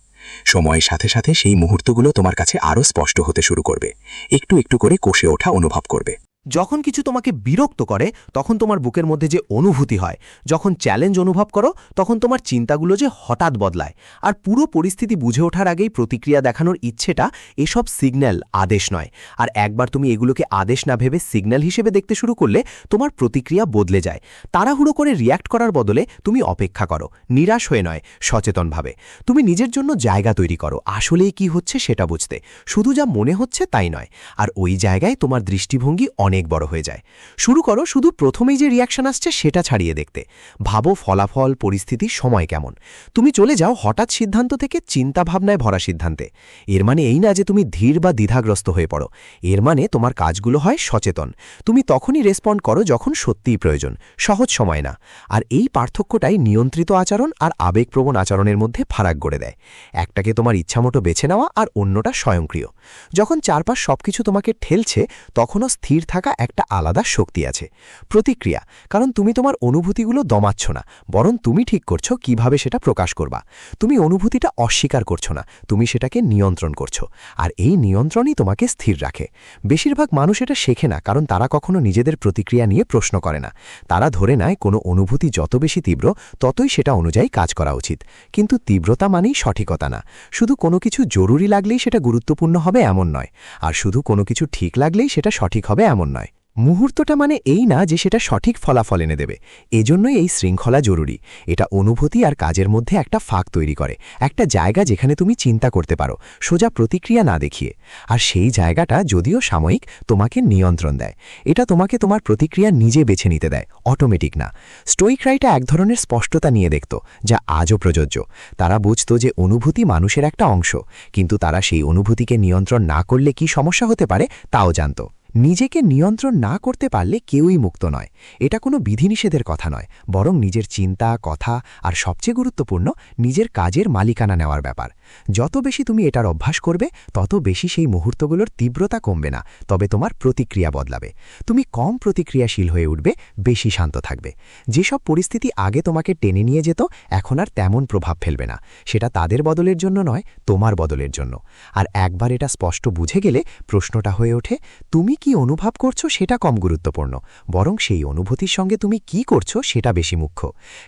সময়ের সাথে সাথে সেই মুহূর্তগুলো তোমার কাছে আরও স্পষ্ট হতে শুরু করবে, একটু একটু করে কষে ওঠা অনুভব করবে। যখন কিছু তোমাকে বিরক্ত করে তখন তোমার বুকের মধ্যে যে অনুভূতি হয়, যখন চ্যালেঞ্জ অনুভব করো তখন তোমার চিন্তাগুলো যে হঠাৎ বদলায়, আর পুরো পরিস্থিতি বুঝে ওঠার আগেই প্রতিক্রিয়া দেখানোর ইচ্ছেটা এসব সিগন্যাল, আদেশ নয়। আর একবার তুমি এগুলোকে আদেশ না ভেবে সিগন্যাল হিসেবে দেখতে শুরু করলে তোমার প্রতিক্রিয়া বদলে যায়। তাড়াহুড়ো করে রিয়্যাক্ট করার বদলে তুমি অপেক্ষা করো, নিরাশ হয়ে নয়, সচেতনভাবে। তুমি নিজের জন্য জায়গা তৈরি করো আসলেই কি হচ্ছে সেটা বুঝতে, শুধু যা মনে হচ্ছে তাই নয়। আর ওই জায়গায় তোমার দৃষ্টিভঙ্গি অনেক বড় হয়ে যায়। শুরু করো শুধু প্রথমেই যে রিয়াকশন আসছে সেটা ছাড়িয়ে দেখতে। ভাবো ফলাফল, পরিস্থিতি, সময় কেমন। তুমি চলে যাও হঠাৎ সিদ্ধান্ত থেকে চিন্তাভাবনায় ভরা সিদ্ধান্তে। এর মানে এই না যে তুমি ধীর বা দ্বিধাগ্রস্ত হয়ে পড়ো, এর মানে তোমার কাজগুলো হয় সচেতন। তুমি তখনই রেসপন্ড করো যখন সত্যিই প্রয়োজন, সহজ সময় না। আর এই পার্থক্যটাই নিয়ন্ত্রিত আচরণ আর আবেগপ্রবণ আচরণের মধ্যে ফারাক গড়ে দেয়। একটাকে তোমার ইচ্ছামতো বেছে নেওয়া আর অন্যটা স্বয়ংক্রিয়। যখন চারপাশ সবকিছু তোমাকে ঠেলছে তখনও স্থির থাকা একটা আলাদা শক্তি আছে, প্রতিক্রিয়া। কারণ তুমি তোমার অনুভূতিগুলো দমাচ্ছ না, বরং তুমি ঠিক করছো কিভাবে সেটা প্রকাশ করবা। তুমি অনুভূতিটা অস্বীকার করছো না, তুমি সেটাকে নিয়ন্ত্রণ করছো। আর এই নিয়ন্ত্রণই তোমাকে স্থির রাখে। বেশিরভাগ মানুষ এটা শেখে না, কারণ তারা কখনো নিজেদের প্রতিক্রিয়া নিয়ে প্রশ্ন করে না। তারা ধরে নেয় কোনো অনুভূতি যত বেশি তীব্র ততই সেটা অনুযায়ী কাজ করা উচিত। কিন্তু তীব্রতা মানেই সঠিকতা না। শুধু কোনো কিছু জরুরি লাগলেই সেটা গুরুত্বপূর্ণ হবে এমন নয়, আর শুধু কোনো কিছু ঠিক লাগলেই সেটা সঠিক হবে এমন নয়। মুহূর্তটা মানে এই না যে সেটা সঠিক ফলাফল এনে দেবে। এজন্যই এই শৃঙ্খলা জরুরি। এটা অনুভূতি আর কাজের মধ্যে একটা ফাঁক তৈরি করে, একটা জায়গা যেখানে তুমি চিন্তা করতে পারো, সোজা প্রতিক্রিয়া না দেখিয়ে। আর সেই জায়গাটা যদিও সাময়িক, তোমাকে নিয়ন্ত্রণ দেয়। এটা তোমাকে তোমার প্রতিক্রিয়া নিজে বেছে নিতে দেয়, অটোমেটিক না। স্টোইকরাইটা এক ধরনের স্পষ্টতা নিয়ে দেখত, যা আজও প্রযোজ্য। তারা বুঝত যে অনুভূতি মানুষের একটা অংশ, কিন্তু তারা সেই অনুভূতিকে নিয়ন্ত্রণ না করলে কি সমস্যা হতে পারে তাও জানত। নিজেকে নিয়ন্ত্রণ না করতে পারলে কেউই মুক্ত নয়। এটা কোনো বিধিনিষেধের কথা নয়, বরং নিজের চিন্তা, কথা আর সবচেয়ে গুরুত্বপূর্ণ নিজের কাজের মালিকানা নেওয়ার ব্যাপার। যত বেশি তুমি এটার অভ্যাস করবে তত বেশি সেই মুহূর্তগুলোর তীব্রতা কমবে না, তবে তোমার প্রতিক্রিয়া বদলাবে। তুমি কম প্রতিক্রিয়াশীল হয়ে উঠবে, বেশি শান্ত থাকবে। যেসব পরিস্থিতি আগে তোমাকে টেনে নিয়ে যেত এখন আর তেমন প্রভাব ফেলবে না। সেটা তাদের বদলের জন্য নয়, তোমার বদলের জন্য। আর একবার এটা স্পষ্ট বুঝে গেলে প্রশ্নটা হয়ে ওঠে, তুমি কি অনুভব করছো সেটা কম গুরুত্বপূর্ণ, বরং সেই অনুভূতির সঙ্গে তুমি কি করছো সেটা বেশি মুখ্য।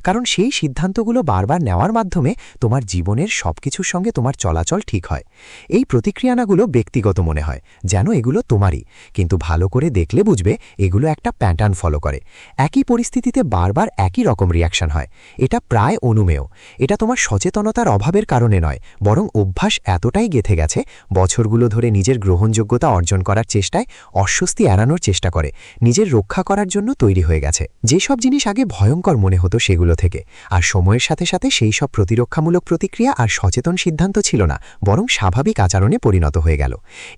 কারণ সেই সিদ্ধান্তগুলো বারবার নেওয়ার মাধ্যমে তোমার জীবনের সবকিছুর সঙ্গে তোমার চলাচল ঠিক হয়। এই প্রতিক্রিয়ানাগুলো ব্যক্তিগত মনে হয়, যেন এগুলো তোমারই, কিন্তু ভালো করে দেখলে বুঝবে এগুলো একটা প্যাটার্ন ফলো করে। একই পরিস্থিতিতে বারবার একই রকম রিয়াকশন হয়। এটা প্রায় অনুমেয়। এটা তোমার সচেতনতার অভাবের কারণে নয়, বরং অভ্যাস এতটাই গেঁথে গেছে, বছরগুলো ধরে নিজের গ্রহণযোগ্যতা অর্জন করার চেষ্টায় অস্বস্তি এড়ানোর চেষ্টা করে, নিজের রক্ষা করার জন্য তৈরি হয়ে গেছে। যেসব জিনিস আগে ভয়ঙ্কর মনে হতো সেগুলো থেকে, আর সময়ের সাথে সাথে সেই সব প্রতিরক্ষামূলক প্রতিক্রিয়া আর সচেতন সিদ্ধান্ত ছিল না, বরং স্বাভাবিক আচরণে পরিণত হয়ে গেল।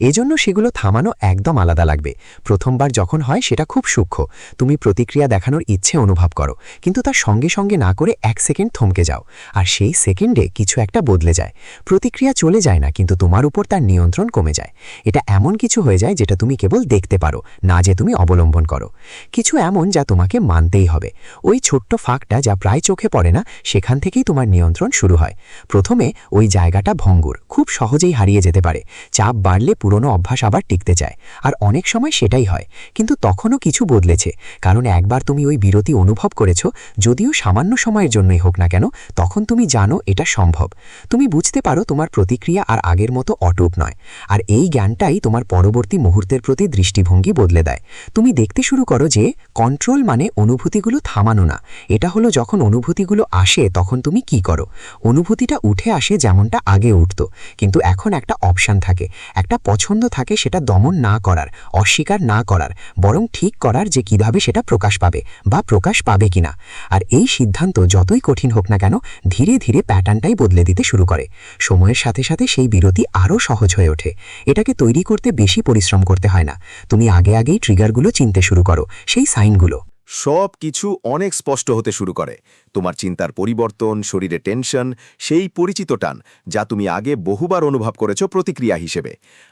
এজন্য সেগুলো থামানো একদম আলাদা লাগবে। প্রথমবার যখন হয় সেটা খুব সূক্ষ্ম, তুমি প্রতিক্রিয়া দেখানোর ইচ্ছে অনুভব করো, কিন্তু তার সঙ্গে সঙ্গে না করে এক সেকেন্ড থমকে যাও, আর সেই সেকেন্ডে কিছু একটা বদলে যায়। প্রতিক্রিয়া চলে যায় না, কিন্তু তোমার উপর তার নিয়ন্ত্রণ কমে যায়। এটা এমন কিছু হয়ে যায় যেটা তুমি কেবল দেখতে পারো না, যে তুমি অবলম্বন করো। কিছু এমন যা তোমাকে মানতেই হবে। ওই ছোট্ট ফাঁকটা যা প্রায় চোখে পড়ে না, সেখান থেকেই তোমার নিয়ন্ত্রণ শুরু হয়। প্রথমে ওই জায়গাটা ভঙ্গুর, খুব সহজেই হারিয়ে যেতে পারে। চাপ বাড়লে পুরনো অভ্যাস আবার টিকতে চায়, আর অনেক সময় সেটাই হয়। কিন্তু তখনও কিছু বদলেছে, কারণ একবার তুমি ওই বিরতি অনুভব করেছ, যদিও সামান্য সময়ের জন্যই হোক না কেন, তখন তুমি জানো এটা সম্ভব। তুমি বুঝতে পারো তোমার প্রতিক্রিয়া আর আগের মতো অটুট নয়, আর এই জ্ঞানটাই তোমার পরবর্তী মুহূর্তের প্রতি দৃষ্টিভঙ্গি বদলে দেয়। তুমি দেখতে শুরু করো যে কন্ট্রোল মানে অনুভূতিগুলো থামানো না, এটা হলো যখন অনুভূতিগুলো আসে তখন তুমি কি করো। অনুভূতিটা উঠে আসে যেমনটা আগে উঠত, কিন্তু এখন একটা অপশান থাকে, একটা পছন্দ থাকে, সেটা দমন না করার, অস্বীকার না করার, বরং ঠিক করার যে কিভাবে সেটা প্রকাশ পাবে বা প্রকাশ পাবে কিনা। আর এই সিদ্ধান্ত যতই কঠিন হোক না কেন, ধীরে ধীরে প্যাটার্নটাই বদলে দিতে শুরু করে। সময়ের সাথে সাথে সেই বিরতি আরও সহজ হয়ে ওঠে। এটাকে তৈরি করতে বেশি পরিশ্রম করতে হয় না। তুমি আগেই ট্রিগারগুলো চিনতে শুরু করো, সেই সাইনগুলো। সব কিছু অনেক স্পষ্ট হতে শুরু করে। তোমার চিন্তার পরিবর্তন, শরীরে টেনশন, সেই পরিচিত টান যা তুমি আগে বহুবার অনুভব করেছ প্রতিক্রিয়া হিসেবে।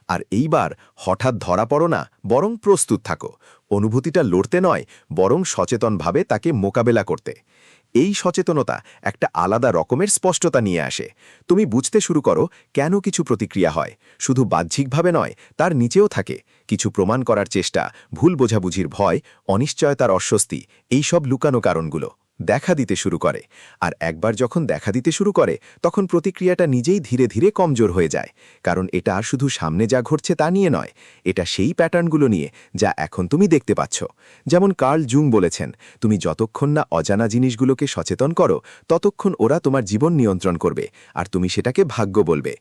আর এইবার হঠাৎ ধরা পড়ো না, বরং প্রস্তুত থাকো। অনুভূতিটা লড়তে নয়, বরং সচেতনভাবে তাকে মোকাবেলা করতে। এই সচেতনতা একটা আলাদা রকমের স্পষ্টতা নিয়ে আসে। তুমি বুঝতে শুরু করো কেন কিছু প্রতিক্রিয়া হয়, শুধু বাহ্যিকভাবে নয়, তার নিচেও থাকে কিছু প্রমাণ করার চেষ্টা, ভুল বোঝাবুঝির ভয়, অনিশ্চয়তার অস্বস্তি, এই সব লুকানো কারণগুলো দেখা দিতে শুরু করে। আর একবার যখন দেখা দিতে শুরু করে, তখন প্রতিক্রিয়াটা নিজেই ধীরে ধীরে কমজোর হয়ে যায়। কারণ এটা আর শুধু সামনে যা ঘটছে তা নিয়ে নয়, এটা সেই প্যাটার্নগুলো নিয়ে যা এখন তুমি দেখতে পাচ্ছ। যেমন কার্ল জুং বলেছেন, তুমি যতক্ষণ না অজানা জিনিসগুলোকে সচেতন করো, ততক্ষণ ওরা তোমার জীবন নিয়ন্ত্রণ করবে, আর তুমি সেটাকে ভাগ্য বলবে।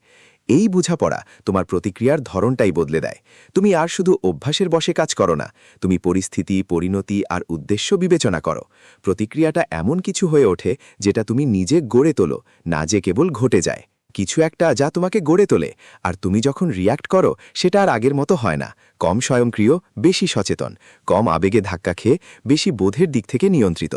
এই বোঝাপড়া তোমার প্রতিক্রিয়ার ধরনটাই বদলে দেয়। তুমি আর শুধু অভ্যাসের বশে কাজ করো না, তুমি পরিস্থিতি, পরিণতি আর উদ্দেশ্য বিবেচনা করো। প্রতিক্রিয়াটা এমন কিছু হয়ে ওঠে যেটা তুমি নিজে গড়ে তোলো, না যে কেবল ঘটে যায়। কিছু একটা যা তোমাকে গড়ে তোলে, আর তুমি যখন রিয়্যাক্ট করো সেটা আর আগের মতো হয় না। কম স্বয়ংক্রিয়, বেশি সচেতন, কম আবেগে ধাক্কা খেয়ে, বেশি বোধের দিক থেকে নিয়ন্ত্রিত।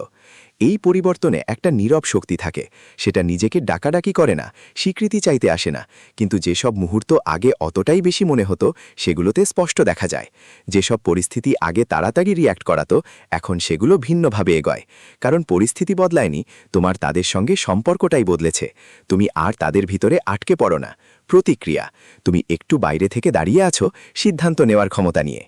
এই পরিবর্তনে একটা নীরব শক্তি থাকে। সেটা নিজেকে ডাকাডাকি করে না, স্বীকৃতি চাইতে আসে না, কিন্তু যেসব মুহূর্ত আগে অতটাই বেশি মনে হতো, সেগুলোতে স্পষ্ট দেখা যায়। যেসব পরিস্থিতি আগে তাড়াতাড়ি রিয়্যাক্ট করাতো, এখন সেগুলো ভিন্নভাবে এগোয়। কারণ পরিস্থিতি বদলায়নি, তোমার তাদের সঙ্গে সম্পর্কটাই বদলেছে। তুমি আর তাদের ভিতরে আটকে পড়ো না। প্রতিক্রিয়া, তুমি একটু বাইরে থেকে দাঁড়িয়ে আছো সিদ্ধান্ত নেওয়ার ক্ষমতা নিয়ে।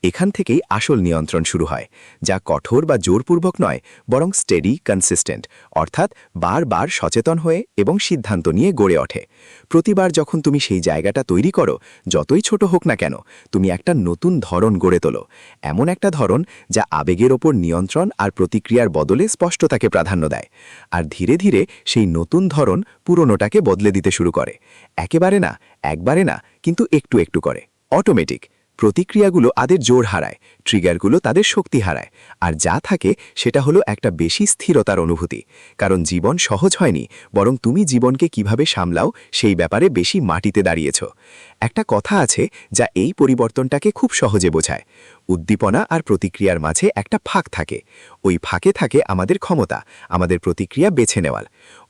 এখান থেকেই আসল নিয়ন্ত্রণ শুরু হয়, যা কঠোর বা জোরপূর্বক নয়, বরং স্টেডি, কনসিস্টেন্ট, অর্থাৎ বারবার সচেতন হয়ে এবং সিদ্ধান্ত নিয়ে গড়ে ওঠে। প্রতিবার যখন তুমি সেই জায়গাটা তৈরি করো, যতই ছোট হোক না কেন, তুমি একটা নতুন ধরন গড়ে তোলো। এমন একটা ধরন যা আবেগের ওপর নিয়ন্ত্রণ আর প্রতিক্রিয়ার বদলে স্পষ্টতাকে প্রাধান্য দেয়। আর ধীরে ধীরে সেই নতুন ধরন পুরনোটাকে বদলে দিতে শুরু করে। একেবারে না, একবারে না, কিন্তু একটু একটু করে, অটোমেটিক। প্রতিক্রিয়াগুলো তাদের জোর হারায়, ট্রিগারগুলো তাদের শক্তি হারায়, আর যা থাকে সেটা হলো একটা বেশি স্থিরতার অনুভূতি। কারণ জীবন সহজ হয়নি, বরং তুমি জীবনকে কিভাবে সামলাও সেই ব্যাপারে বেশি মাটিতে দাঁড়িয়েছ। একটা কথা আছে যা এই পরিবর্তনটাকে খুব সহজে বোঝায়। উদ্দীপনা আর প্রতিক্রিয়ার মাঝে একটা ফাঁক থাকে। ওই ফাঁকে থাকে আমাদের ক্ষমতা, আমাদের প্রতিক্রিয়া বেছে নেওয়ার।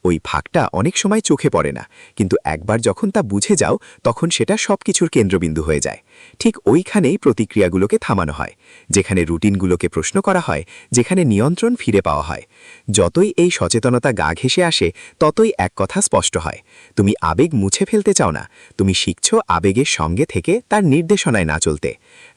ওই ফাঁকটা অনেক সময় চোখে পড়ে না, কিন্তু একবার যখন তা বুঝে যাও, তখন সেটা সবকিছুর কেন্দ্রবিন্দু হয়ে যায়। ঠিক ওইখানেই প্রতিক্রিয়াগুলোকে থামানো হয়, যেখানে রুটিনগুলোকে প্রশ্ন করা হয়, যেখানে নিয়ন্ত্রণ ফিরে পাওয়া হয়। যতই এই সচেতনতা গা ঘেঁষে আসে, ততই এক কথা স্পষ্ট হয়, তুমি আবেগ মুছে ফেলতে চাও না, তুমি শিখছ আবেগের সঙ্গে থেকে তার নির্দেশনায় না চলতে।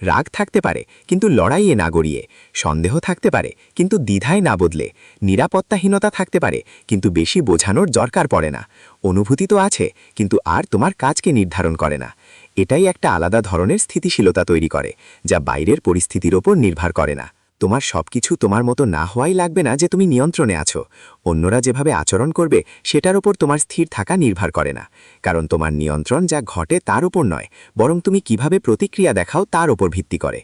রাগ থাকতে পারে, কিন্তু লড়াইয়ে না গড়িয়ে। সন্দেহ থাকতে পারে, কিন্তু দ্বিধায় না বদলে। নিরাপত্তাহীনতা থাকতে পারে, কিন্তু বেশি বোঝানোর দরকার পড়ে না। অনুভূতি তো আছে, কিন্তু আর তোমার কাজকে নির্ধারণ করে না। এটাই একটা আলাদা ধরনের স্থিতিশীলতা তৈরি করে, যা বাইরের পরিস্থিতির ওপর নির্ভর করে না। তোমার সবকিছু তোমার মতো না হওয়াই লাগবে না যে তুমি নিয়ন্ত্রণে আছো। অন্যরা যেভাবে আচরণ করবে সেটার ওপর তোমার স্থির থাকা নির্ভর করে না। কারণ তোমার নিয়ন্ত্রণ যা ঘটে তার ওপর নয়, বরং তুমি কিভাবে প্রতিক্রিয়া দেখাও তার ওপর ভিত্তি করে।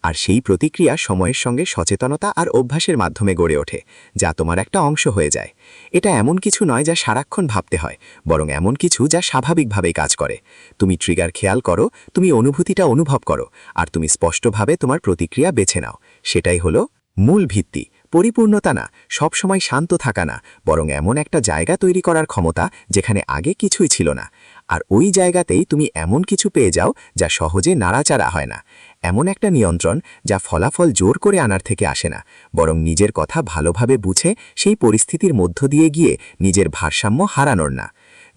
আর সেই প্রতিক্রিয়া সময়ের সঙ্গে সচেতনতা আর অভ্যাসের মাধ্যমে গড়ে ওঠে, যা তোমার একটা অংশ হয়ে যায়। এটা এমন কিছু নয় যা সারাক্ষণ ভাবতে হয়, বরং এমন কিছু যা স্বাভাবিকভাবেই কাজ করে। তুমি ট্রিগার খেয়াল করো, তুমি অনুভূতিটা অনুভব করো, আর তুমি স্পষ্টভাবে তোমার প্রতিক্রিয়া বেছে নাও। সেটাই হলো মূল ভিত্তি। পরিপূর্ণতা না, সবসময় শান্ত থাকা না, বরং এমন একটা জায়গা তৈরি করার ক্ষমতা যেখানে আগে কিছুই ছিল না। আর ওই জায়গাতেই তুমি এমন কিছু পেয়ে যাও যা সহজে নাড়াচাড়া হয় না। এমন একটা নিয়ন্ত্রণ যা ফলাফল জোর করে আনার থেকে আসে না, বরং নিজের কথা ভালোভাবে বুঝে সেই পরিস্থিতির মধ্য দিয়ে গিয়ে নিজের ভারসাম্য হারানোর না।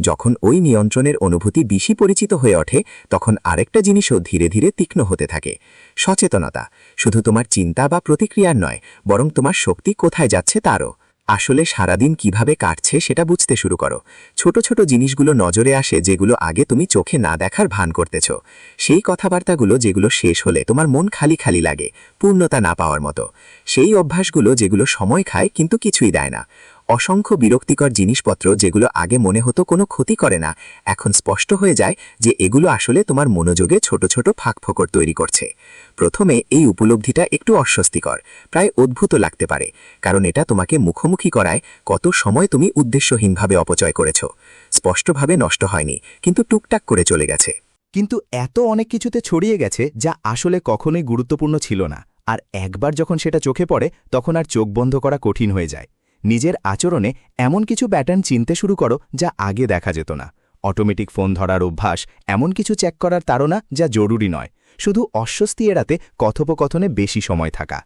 যখন ওই নিয়ন্ত্রণের অনুভূতি বেশি পরিচিত হয়ে ওঠে, তখন আরেকটা জিনিসও ধীরে ধীরে তীক্ষ্ণ হতে থাকে। সচেতনতা শুধু তোমার চিন্তা বা প্রতিক্রিয়ার নয়, বরং তোমার শক্তি কোথায় যাচ্ছে তারও। আসলে সারাদিন কিভাবে কাটছে সেটা বুঝতে শুরু করো। ছোট ছোট জিনিসগুলো নজরে আসে, যেগুলো আগে তুমি চোখে না দেখার ভান করতেছ। সেই কথাবার্তাগুলো যেগুলো শেষ হলে তোমার মন খালি খালি লাগে, পূর্ণতা না পাওয়ার মতো। সেই অভ্যাসগুলো যেগুলো সময় খায় কিন্তু কিছুই দেয় না। অসংখ্য বিরক্তিকর জিনিসপত্র যেগুলো আগে মনে হতো কোনো ক্ষতি করে না, এখন স্পষ্ট হয়ে যায় যে এগুলো আসলে তোমার মনোযোগে ছোট ছোট ফাঁকফোকর তৈরি করছে। প্রথমে এই উপলব্ধিটা একটু অস্বস্তিকর, প্রায় অদ্ভুত লাগতে পারে, কারণ এটা তোমাকে মুখোমুখি করায় কত সময় তুমি উদ্দেশ্যহীনভাবে অপচয় করেছ। স্পষ্টভাবে নষ্ট হয়নি, কিন্তু টুকটাক করে চলে গেছে। কিন্তু এত অনেক কিছুতে ছড়িয়ে গেছে যা আসলে কখনোই গুরুত্বপূর্ণ ছিল না, আর একবার যখন সেটা চোখে পড়ে, তখন আর চোখ বন্ধ করা কঠিন হয়ে যায়। নিজের আচরণে এমন কিছু প্যাটার্ন চিনতে শুরু করো যা আগে দেখা যেত না। অটোমেটিক ফোন ধরার অভ্যাস, এমন কিছু চেক করার তাড়না যা জরুরি নয়, শুধু অস্বস্তি এড়াতে কথোপকথনে বেশি সময় থাকা।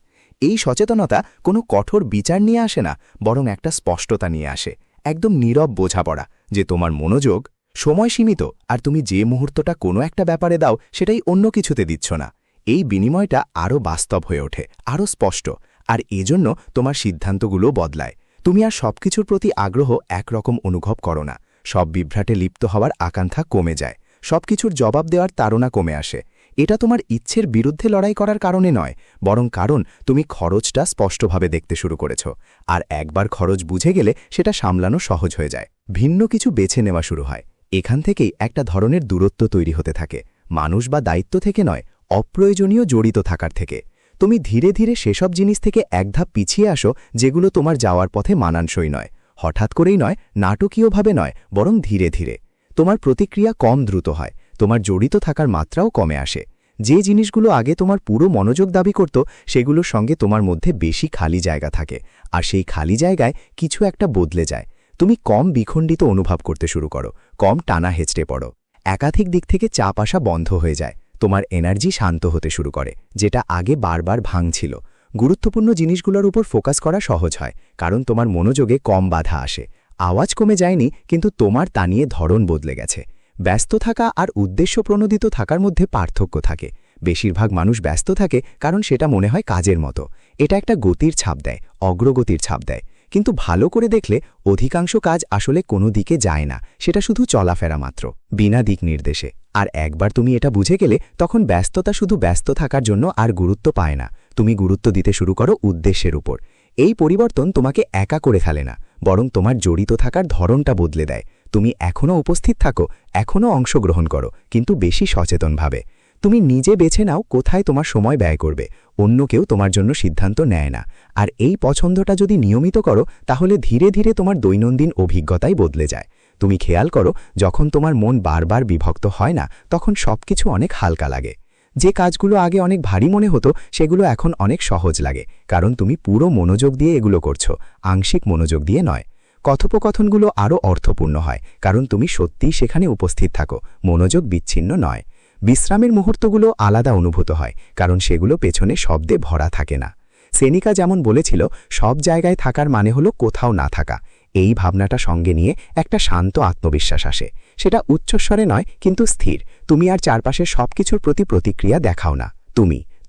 এই সচেতনতা কোনো কঠোর বিচার নিয়ে আসে না, বরং একটা স্পষ্টতা নিয়ে আসে, একদম নীরব বোঝাপড়া যে তোমার মনোযোগ সময় সীমিত, আর তুমি যে মুহূর্তটা কোনো একটা ব্যাপারে দাও সেটাই অন্য কিছুতে দিচ্ছ না। এই বিনিময়টা আরও বাস্তব হয়ে ওঠে, আরও স্পষ্ট, আর এজন্য তোমার সিদ্ধান্তগুলো বদলায়। তুমি আর সবকিছুর প্রতি আগ্রহ একরকম অনুভব করো না, সব বিভ্রাটে লিপ্ত হওয়ার আকাঙ্ক্ষা কমে যায়, সবকিছুর জবাব দেওয়ার তাড়না কমে আসে। এটা তোমার ইচ্ছের বিরুদ্ধে লড়াই করার কারণে নয়, বরং কারণ তুমি খরচটা স্পষ্টভাবে দেখতে শুরু করেছ, আর একবার খরচ বুঝে গেলে সেটা সামলানো সহজ হয়ে যায়। ভিন্ন কিছু বেছে নেওয়া শুরু হয়। এখান থেকেই একটা ধরনের দূরত্ব তৈরি হতে থাকে, মানুষ বা দায়িত্ব থেকে নয়, অপ্রয়োজনীয় জড়িত থাকার থেকে। তুমি ধীরে ধীরে সেসব জিনিস থেকে এক ধাপ পিছিয়ে আসো যেগুলো তোমার যাওয়ার পথে মানানসই নয়। হঠাৎ করেই নয়, নাটকীয়ভাবে নয়, বরং ধীরে ধীরে। তোমার প্রতিক্রিয়া কম দ্রুত হয়, তোমার জড়িত থাকার মাত্রাও কমে আসে। যে জিনিসগুলো আগে তোমার পুরো মনোযোগ দাবি করত, সেগুলোর সঙ্গে তোমার মধ্যে বেশি খালি জায়গা থাকে, আর সেই খালি জায়গায় কিছু একটা বদলে যায়। তুমি কম বিখণ্ডিত অনুভব করতে শুরু করো, কম টানা হেঁচড়ে পড়ো, একাধিক দিক থেকে চাপ আসা বন্ধ হয়ে যায়। তোমার এনার্জি শান্ত হতে শুরু করে, যেটা আগে বারবার ভাঙছিল। গুরুত্বপূর্ণ জিনিসগুলোর উপর ফোকাস করা সহজ হয়, কারণ তোমার মনোযোগে কম বাধা আসে। আওয়াজ কমে যায়নি, কিন্তু তোমার তা নিয়ে ধরন বদলে গেছে। ব্যস্ত থাকা আর উদ্দেশ্যপ্রণোদিত থাকার মধ্যে পার্থক্য থাকে। বেশিরভাগ মানুষ ব্যস্ত থাকে কারণ সেটা মনে হয় কাজের মতো, এটা একটা গতির ছাপ দেয়, অগ্রগতির ছাপ দেয়। কিন্তু ভালো করে দেখলে অধিকাংশ কাজ আসলে কোনো দিকে যায় না, সেটা শুধু চলাফেরা মাত্র, বিনা দিক নির্দেশে। আর একবার তুমি এটা বুঝে গেলে, তখন ব্যস্ততা শুধু ব্যস্ত থাকার জন্য আর গুরুত্ব পায় না, তুমি গুরুত্ব দিতে শুরু করো উদ্দেশ্যের উপর। এই পরিবর্তন তোমাকে একা করে ফেলে না, বরং তোমার জড়িত থাকার ধরনটা বদলে দেয়। তুমি এখনও উপস্থিত থাকো, এখনও অংশগ্রহণ করো, কিন্তু বেশি সচেতনভাবে। তুমি নিজে বেছে নাও কোথায় তোমার সময় ব্যয় করবে, অন্য কেউ তোমার জন্য সিদ্ধান্ত নেয় না। আর এই পছন্দটা যদি নিয়মিত করো, তাহলে ধীরে ধীরে তোমার দৈনন্দিন অভিজ্ঞতাই বদলে যায়। তুমি খেয়াল করো, যখন তোমার মন বারবার বিভক্ত হয় না, তখন সবকিছু অনেক হালকা লাগে। যে কাজগুলো আগে অনেক ভারী মনে হতো, সেগুলো এখন অনেক সহজ লাগে, কারণ তুমি পুরো মনোযোগ দিয়ে এগুলো করছো, আংশিক মনোযোগ দিয়ে নয়। কথোপকথনগুলো আরও অর্থপূর্ণ হয়, কারণ তুমি সত্যিই সেখানে উপস্থিত থাকো, মনোযোগ বিচ্ছিন্ন নয়। বিশ্রামের মুহূর্তগুলো আলাদা অনুভূত হয়, কারণ সেগুলো পেছনে শব্দে ভরা থাকে না। সেনিকা যেমন বলেছিল, সব জায়গায় থাকার মানে হলো কোথাও না থাকা। এই ভাবনাটা সঙ্গে নিয়ে একটা শান্ত আত্মবিশ্বাস আসে। সেটা উচ্চস্বরে নয়, কিন্তু স্থির। তুমি আর চারপাশের সবকিছুর প্রতি প্রতিক্রিয়া দেখাও না।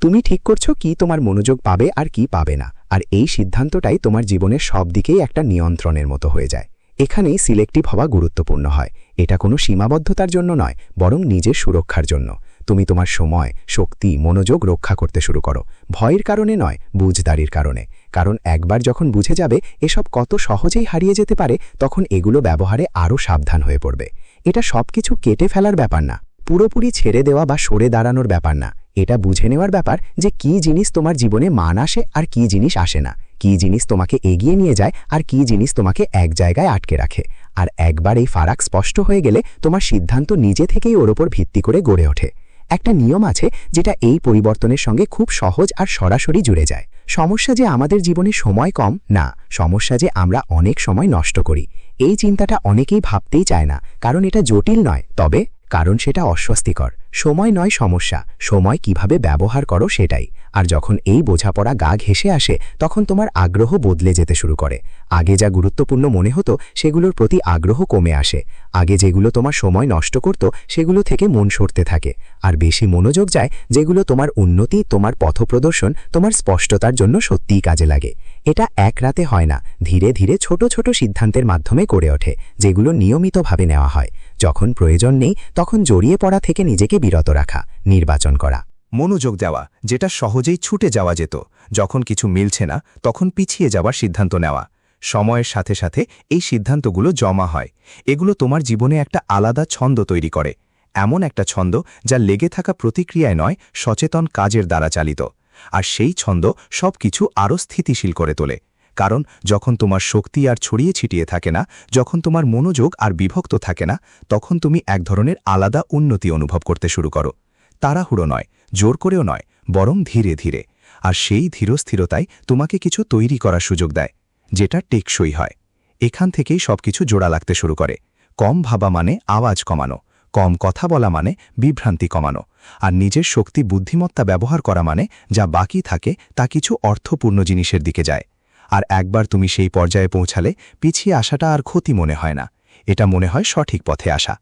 তুমি ঠিক করছো কি তোমার মনোযোগ পাবে আর কি পাবে না, আর এই সিদ্ধান্তটাই তোমার জীবনের সব দিকেই একটা নিয়ন্ত্রণের মতো হয়ে যায়। এখানেই সিলেক্টিভ হওয়া গুরুত্বপূর্ণ হয়। এটা কোনো সীমাবদ্ধতার জন্য নয়, বরং নিজের সুরক্ষার জন্য। তুমি তোমার সময়, শক্তি, মনোযোগ রক্ষা করতে শুরু করো, ভয়ের কারণে নয়, বুঝদারির কারণে। কারণ একবার যখন বুঝে যাবে এসব কত সহজেই হারিয়ে যেতে পারে, তখন এগুলো ব্যবহারে আরও সাবধান হয়ে পড়বে। এটা সবকিছু কেটে ফেলার ব্যাপার না, পুরোপুরি ছেড়ে দেওয়া বা সরে দাঁড়ানোর ব্যাপার না। এটা বুঝে নেওয়ার ব্যাপার যে কী জিনিস তোমার জীবনে মান আসে আর কী জিনিস আসে না, কী জিনিস তোমাকে এগিয়ে নিয়ে যায় আর কী জিনিস তোমাকে এক জায়গায় আটকে রাখে। আর একবার এই ফারাক স্পষ্ট হয়ে গেলে, তোমার সিদ্ধান্ত নিজে থেকেই ওর ওপর ভিত্তি করে গড়ে ওঠে। একটা নিয়ম আছে যেটা এই পরিবর্তনের সঙ্গে খুব সহজ আর সরাসরি জুড়ে যায়। সমস্যা যে আমাদের জীবনে সময় কম না, সমস্যা যে আমরা অনেক সময় নষ্ট করি। এই চিন্তাটা অনেকেই ভাবতেই চায় না, কারণ এটা জটিল নয়, তবে কারণ সেটা অস্বস্তিকর। সময় নয় সমস্যা, সময় কিভাবে ব্যবহার করো সেটাই। আর যখন এই বোঝাপড়া গা ঘেঁষে আসে, তখন তোমার আগ্রহ বদলে যেতে শুরু করে। আগে যা গুরুত্বপূর্ণ মনে হতো, সেগুলোর প্রতি আগ্রহ কমে আসে। আগে যেগুলো তোমার সময় নষ্ট করত, সেগুলো থেকে মন সরতে থাকে। আর বেশি মনোযোগ যায় যেগুলো তোমার উন্নতি, তোমার পথপ্রদর্শন, তোমার স্পষ্টতার জন্য সত্যিই কাজে লাগে। এটা এক রাতে হয় না, ধীরে ধীরে ছোট ছোট সিদ্ধান্তের মাধ্যমে গড়ে ওঠে, যেগুলো নিয়মিতভাবে নেওয়া হয়। যখন প্রয়োজন নেই, তখন জড়িয়ে পড়া থেকে নিজেকে বিরত রাখা, নির্বাচন করা। মনোযোগ দেওয়া, যেটা সহজেই ছুটে যাওয়া যেত। যখন কিছু মিলছে না, তখন পিছিয়ে যাওয়ার সিদ্ধান্ত নেওয়া। সময়ের সাথে সাথে এই সিদ্ধান্তগুলো জমা হয়। এগুলো তোমার জীবনে একটা আলাদা ছন্দ তৈরি করে, এমন একটা ছন্দ যা লেগে থাকা প্রতিক্রিয়ায় নয়, সচেতন কাজের দ্বারা চালিত। আর সেই ছন্দ সবকিছু আরও স্থিতিশীল করে তোলে। কারণ যখন তোমার শক্তি আর ছড়িয়ে ছিটিয়ে থাকে না, যখন তোমার মনোযোগ আর বিভক্ত থাকে না, তখন তুমি এক ধরনের আলাদা উন্নতি অনুভব করতে শুরু করো। তাড়াহুড়ো নয়, জোর করেও নয়, বরং ধীরে ধীরে। আর সেই ধীরস্থিরতাই তোমাকে কিছু তৈরি করার সুযোগ দেয়, যেটা টেকসই হয়। এখান থেকেই সবকিছু জোড়া লাগতে শুরু করে। কম ভাবা মানে আওয়াজ কমানো, কম কথা বলা মানে বিভ্রান্তি কমানো, আর নিজের শক্তি বুদ্ধিমত্তা ব্যবহার করা মানে যা বাকি থাকে তা কিছু অর্থপূর্ণ জিনিসের দিকে যায়। আর একবার তুমি সেই পর্যায়ে পৌঁছালে পিছিয়ে আসাটা আর ক্ষতি মনে হয় না, এটা মনে হয় সঠিক পথে আসা।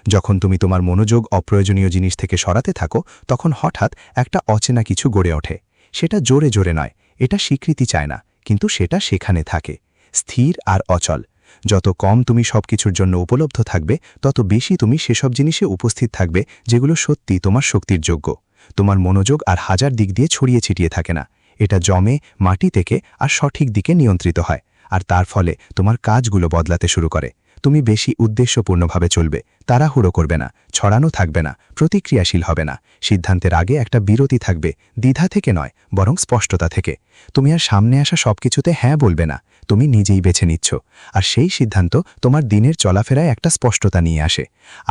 যখন তুমি তোমার মনোযোগ অপ্রয়োজনীয় জিনিস থেকে সরাতে থাকো, তখন হঠাৎ একটা অচেনা কিছু গড়ে ওঠে। সেটা জোরে জোরে নয়, এটা স্বীকৃতি চায় না, কিন্তু সেটা সেখানে থাকে, স্থির আর অচল। যত কম তুমি সবকিছুর জন্য উপলব্ধ থাকবে, তত বেশি তুমি সেসব জিনিসে উপস্থিত থাকবে যেগুলো সত্যি তোমার শক্তির যোগ্য। তোমার মনোযোগ আর হাজার দিক দিয়ে ছড়িয়ে ছিটিয়ে থাকে না, এটা জমে মাটি থেকে আর সঠিক দিকে নিয়ন্ত্রিত হয়, আর তার ফলে তোমার কাজগুলো বদলাতে শুরু করে। তুমি বেশি উদ্দেশ্যপূর্ণভাবে চলবে, তাড়াহুড়ো করবে না, ছড়ানো থাকবে না, প্রতিক্রিয়াশীল হবে না। সিদ্ধান্তের আগে একটা বিরতি থাকবে, দ্বিধা থেকে নয়, বরং স্পষ্টতা থেকে। তুমি আর সামনে আসা সবকিছুতে হ্যাঁ বলবে না, তুমি নিজেই বেছে নিচ্ছ। আর সেই সিদ্ধান্ত তোমার দিনের চলাফেরায় একটা স্পষ্টতা নিয়ে আসে।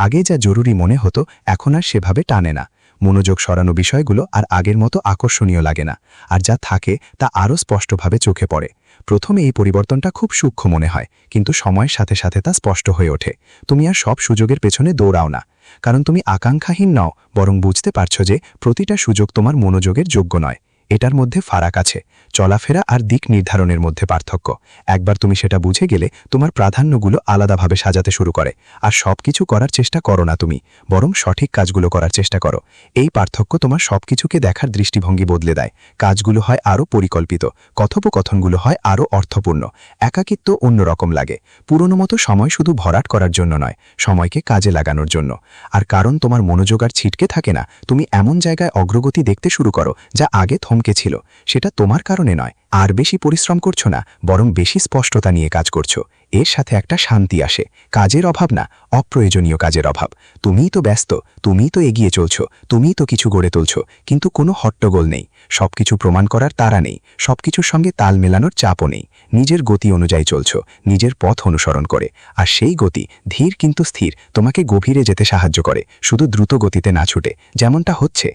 আগে যা জরুরি মনে হতো, এখন আর সেভাবে টানে না। মনোযোগ সরানো বিষয়গুলো আর আগের মতো আকর্ষণীয় লাগে না, আর যা থাকে তা আরও স্পষ্টভাবে চোখে পড়ে। প্রথমে এই পরিবর্তনটা খুব সূক্ষ্ম মনে হয়, কিন্তু সময়ের সাথে সাথে তা স্পষ্ট হয়ে ওঠে। তুমি আর সব সুযোগের পেছনে দৌড়াও না, কারণ তুমি আকাঙ্ক্ষাহীন নও, বরং বুঝতে পারছো যে প্রতিটা সুযোগ তোমার মনোযোগের যোগ্য নয়। এটার মধ্যে ফারাক আছে, চলাফেরা আর দিক নির্ধারণের মধ্যে পার্থক্য। একবার তুমি সেটা বুঝে গেলে, তোমার প্রাধান্যগুলো আলাদাভাবে সাজাতে শুরু করে। আর সবকিছু করার চেষ্টা করো না তুমি, বরং সঠিক কাজগুলো করার চেষ্টা করো। এই পার্থক্য তোমার সবকিছুকে দেখার দৃষ্টিভঙ্গি বদলে দেয়। কাজগুলো হয় আরও পরিকল্পিত, কথোপকথনগুলো হয় আরও অর্থপূর্ণ, একাকিত্ব অন্যরকম লাগে। পুরনো মতো সময় শুধু ভরাট করার জন্য নয়, সময়কে কাজে লাগানোর জন্য। আর কারণ তোমার মনোযোগ আর ছিটকে থাকে না, তুমি এমন জায়গায় অগ্রগতি দেখতে শুরু করো যা আগে থমকে ছিল। সেটা তোমার কারণে নয়, আর বেশি পরিশ্রম করছো না, বরং বেশি স্পষ্টতা নিয়ে কাজ করছো। এর সাথে একটা শান্তি আসে, কাজের অভাব না, অপ্রয়োজনীয় কাজের অভাব। তুমিই তো ব্যস্ত, তুমিই তো এগিয়ে চলছো, তুমিই তো কিছু গড়ে তুলছো, কিন্তু কোনো হট্টগোল নেই, সবকিছু প্রমাণ করার তাড়া নেই, সবকিছুর সঙ্গে তাল মেলানোর চাপও নেই। নিজের গতি অনুযায়ী চলছো, নিজের পথ অনুসরণ করে। আর সেই গতি, ধীর কিন্তু স্থির, তোমাকে গভীরে যেতে সাহায্য করে, শুধু দ্রুত গতিতে না ছুটে, যেমনটা হচ্ছে।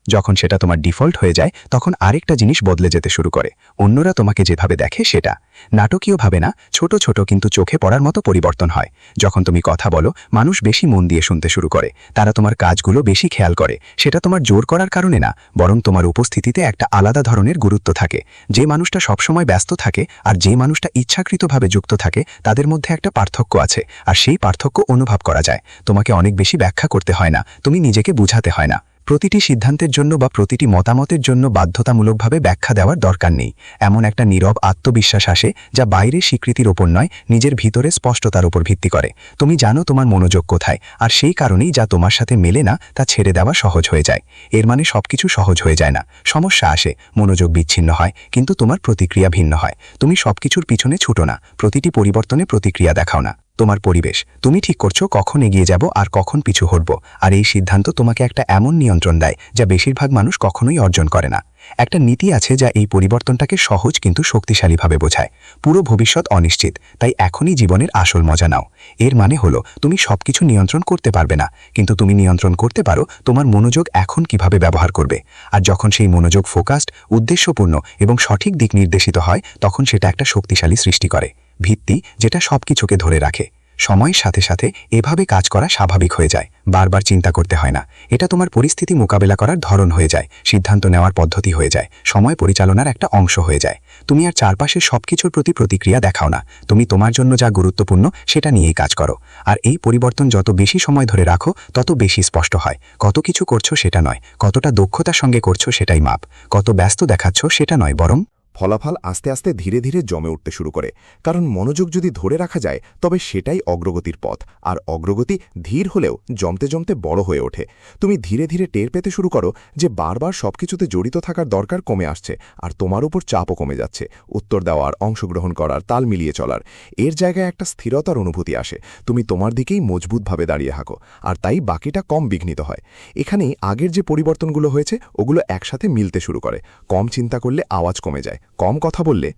যখন সেটা তোমার ডিফল্ট হয়ে যায়, তখন আরেকটা জিনিস বদলে যেতে শুরু করে। অন্যরা তোমাকে যেভাবে দেখে সেটা নাটকীয়ভাবে না, ছোট ছোট কিন্তু চোখে পড়ার মতো পরিবর্তন হয়। যখন তুমি কথা বলো, মানুষ বেশি মন দিয়ে শুনতে শুরু করে, তারা তোমার কাজগুলো বেশি খেয়াল করে। সেটা তোমার জোর করার কারণে না, বরং তোমার উপস্থিতিতে একটা আলাদা ধরনের গুরুত্ব থাকে। যে মানুষটা সবসময় ব্যস্ত থাকে আর যে মানুষটা ইচ্ছাকৃতভাবে যুক্ত থাকে, তাদের মধ্যে একটা পার্থক্য আছে, আর সেই পার্থক্য অনুভব করা যায়। তোমাকে অনেক বেশি ব্যাখ্যা করতে হয় না, তুমি নিজেকে বুঝাতে হয় না। প্রতিটি সিদ্ধান্তের জন্য বা প্রতিটি মতামতের জন্য বাধ্যতামূলকভাবে ব্যাখ্যা দেওয়ার দরকার নেই। এমন একটা নীরব আত্মবিশ্বাস আসে, যা বাইরের স্বীকৃতির ওপর নয়, নিজের ভিতরে স্পষ্টতার উপর ভিত্তি করে। তুমি জানো তোমার মনোযোগ কোথায়, আর সেই কারণেই যা তোমার সাথে মেলে না তা ছেড়ে দেওয়া সহজ হয়ে যায়। এর মানে সবকিছু সহজ হয়ে যায় না, সমস্যা আসে, মনোযোগ বিচ্ছিন্ন হয়, কিন্তু তোমার প্রতিক্রিয়া ভিন্ন হয়। তুমি সবকিছুর পিছনে ছুটো না, প্রতিটি পরিবর্তনে প্রতিক্রিয়া দেখাও না। তোমার পরিবেশ, তুমি ঠিক করছো কখন এগিয়ে যাব আর কখন পিছু হটব। আর এই সিদ্ধান্ত তোমাকে একটা এমন নিয়ন্ত্রণ দেয় যা বেশিরভাগ মানুষ কখনোই অর্জন করে না। একটা নীতি আছে যা এই পরিবর্তনটাকে সহজ কিন্তু শক্তিশালীভাবে বোঝায়। পুরো ভবিষ্যৎ অনিশ্চিত, তাই এখনই জীবনের আসল মজা নাও। এর মানে হলো, তুমি সবকিছু নিয়ন্ত্রণ করতে পারবে না, কিন্তু তুমি নিয়ন্ত্রণ করতে পারো তোমার মনোযোগ এখন কিভাবে ব্যবহার করবে। আর যখন সেই মনোযোগ ফোকাসড, উদ্দেশ্যপূর্ণ এবং সঠিক দিক নির্দেশিত হয়, তখন সেটা একটা শক্তিশালী সৃষ্টি করে, ভিত্তি যেটা সবকিছুকে ধরে রাখে। সময়ের সাথে সাথে এভাবে কাজ করা স্বাভাবিক হয়ে যায়, বারবার চিন্তা করতে হয় না। এটা তোমার পরিস্থিতি মোকাবেলা করার ধরন হয়ে যায়, সিদ্ধান্ত নেওয়ার পদ্ধতি হয়ে যায়, সময় পরিচালনার একটা অংশ হয়ে যায়। তুমি আর চারপাশের সবকিছুর প্রতি প্রতিক্রিয়া দেখাও না, তুমি তোমার জন্য যা গুরুত্বপূর্ণ সেটা নিয়েই কাজ করো। আর এই পরিবর্তন যত বেশি সময় ধরে রাখো, তত বেশি স্পষ্ট হয়। কত কিছু করছো সেটা নয়, কতটা দক্ষতার সঙ্গে করছো সেটাই মাপ। কত ব্যস্ত দেখাচ্ছ সেটা নয়, বরং ফলাফল আস্তে আস্তে ধীরে ধীরে জমে উঠতে শুরু করে। কারণ মনোযোগ যদি ধরে রাখা যায়, তবে সেটাই অগ্রগতির পথ। আর অগ্রগতি ধীর হলেও জমতে জমতে বড় হয়ে ওঠে। তুমি ধীরে ধীরে টের পেতে শুরু করো যে বারবার সবকিছুতে জড়িত থাকার দরকার কমে আসছে, আর তোমার উপর চাপও কমে যাচ্ছে। উত্তর দেওয়ার, অংশগ্রহণ করার, তাল মিলিয়ে চলার, এর জায়গায় একটা স্থিরতার অনুভূতি আসে। তুমি তোমার দিকেই মজবুতভাবে দাঁড়িয়ে থাকো, আর তাই বাকিটা কম বিঘ্নিত হয়। এখানেই আগের যে পরিবর্তনগুলো হয়েছে, ওগুলো একসাথে মিলতে শুরু করে। কম চিন্তা করলে আওয়াজ কমে যায়, কম কথা বললে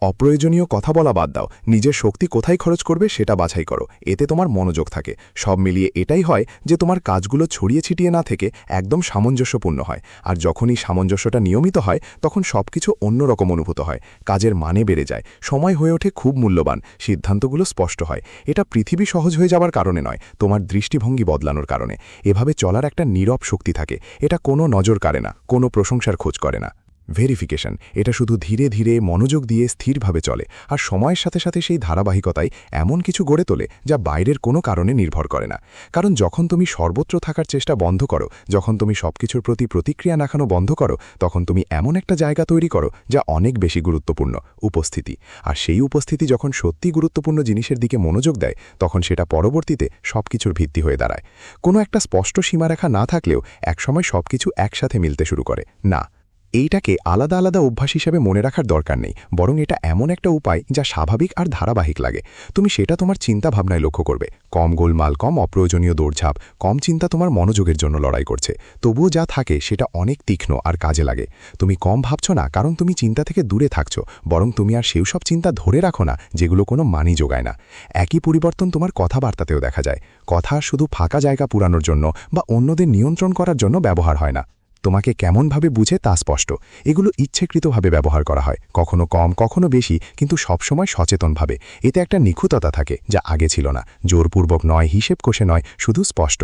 অপ্রয়োজনীয় কথা বলা বাদ দাও, নিজের শক্তি কোথায় খরচ করবে সেটা বাছাই করো, এতে তোমার মনোযোগ থাকে। সব মিলিয়ে এটাই হয় যে তোমার কাজগুলো ছড়িয়ে ছিটিয়ে না থেকে একদম সামঞ্জস্যপূর্ণ হয়। আর যখনই সামঞ্জস্যটা নিয়মিত হয় তখন সবকিছু অন্যরকম অনুভূত হয়, কাজের মানে বেড়ে যায়, সময় হয়ে ওঠে খুব মূল্যবান, সিদ্ধান্তগুলো স্পষ্ট হয়। এটা পৃথিবী সহজ হয়ে যাওয়ার কারণে নয়, তোমার দৃষ্টিভঙ্গি বদলানোর কারণে। এভাবে চলার একটা নীরব শক্তি থাকে, এটা কোনো নজর কাড়ে না, কোনো প্রশংসার খোঁজ করে না। ভেরিফিকেশন, এটা শুধু ধীরে ধীরে মনোযোগ দিয়ে স্থিরভাবে চলে, আর সময়ের সাথে সাথে সেই ধারাবাহিকতায় এমন কিছু গড়ে তোলে যা বাইরের কোনো কারণে নির্ভর করে না। কারণ যখন তুমি সর্বত্র থাকার চেষ্টা বন্ধ করো, যখন তুমি সবকিছুর প্রতি প্রতিক্রিয়া দেখানো বন্ধ করো, তখন তুমি এমন একটা জায়গা তৈরি করো যা অনেক বেশি গুরুত্বপূর্ণ, উপস্থিতি। আর সেই উপস্থিতি যখন সত্যি গুরুত্বপূর্ণ জিনিসের দিকে মনোযোগ দেয়, তখন সেটা পরবর্তীতে সবকিছুর ভিত্তি হয়ে দাঁড়ায়। কোনো একটা স্পষ্ট সীমারেখা না থাকলেও একসময় সবকিছু একসাথে মিলতে শুরু করে। না, এইটাকে আলাদা আলাদা অভ্যাস হিসেবে মনে রাখার দরকার নেই, বরং এটা এমন একটা উপায় যা স্বাভাবিক আর ধারাবাহিক লাগে। তুমি সেটা তোমার চিন্তা ভাবনায় লক্ষ্য করবে, কম গোলমাল, কম অপ্রয়োজনীয় দৌড়ঝাঁপ, কম চিন্তা তোমার মনোযোগের জন্য লড়াই করছে। তবুও যা থাকে সেটা অনেক তীক্ষ্ণ আর কাজে লাগে। তুমি কম ভাবছ না কারণ তুমি চিন্তা থেকে দূরে থাকছো, বরং তুমি আর সেই সব চিন্তা ধরে রাখো না যেগুলো কোনো মানি যোগায় না। একই পরিবর্তন তোমার কথাবার্তাতেও দেখা যায়। কথা শুধু ফাঁকা জায়গা পুরানোর জন্য বা অন্যদের নিয়ন্ত্রণ করার জন্য ব্যবহার হয় না। তোমাকে কেমনভাবে বুঝে তা স্পষ্ট। এগুলো ইচ্ছেকৃতভাবে ব্যবহার করা হয়, কখনো কম কখনো বেশি, কিন্তু সবসময় সচেতনভাবে। এতে একটা নিখুঁততা থাকে যা আগে ছিল না, জোরপূর্বক নয়, হিসেব কষে নয়, শুধু স্পষ্ট।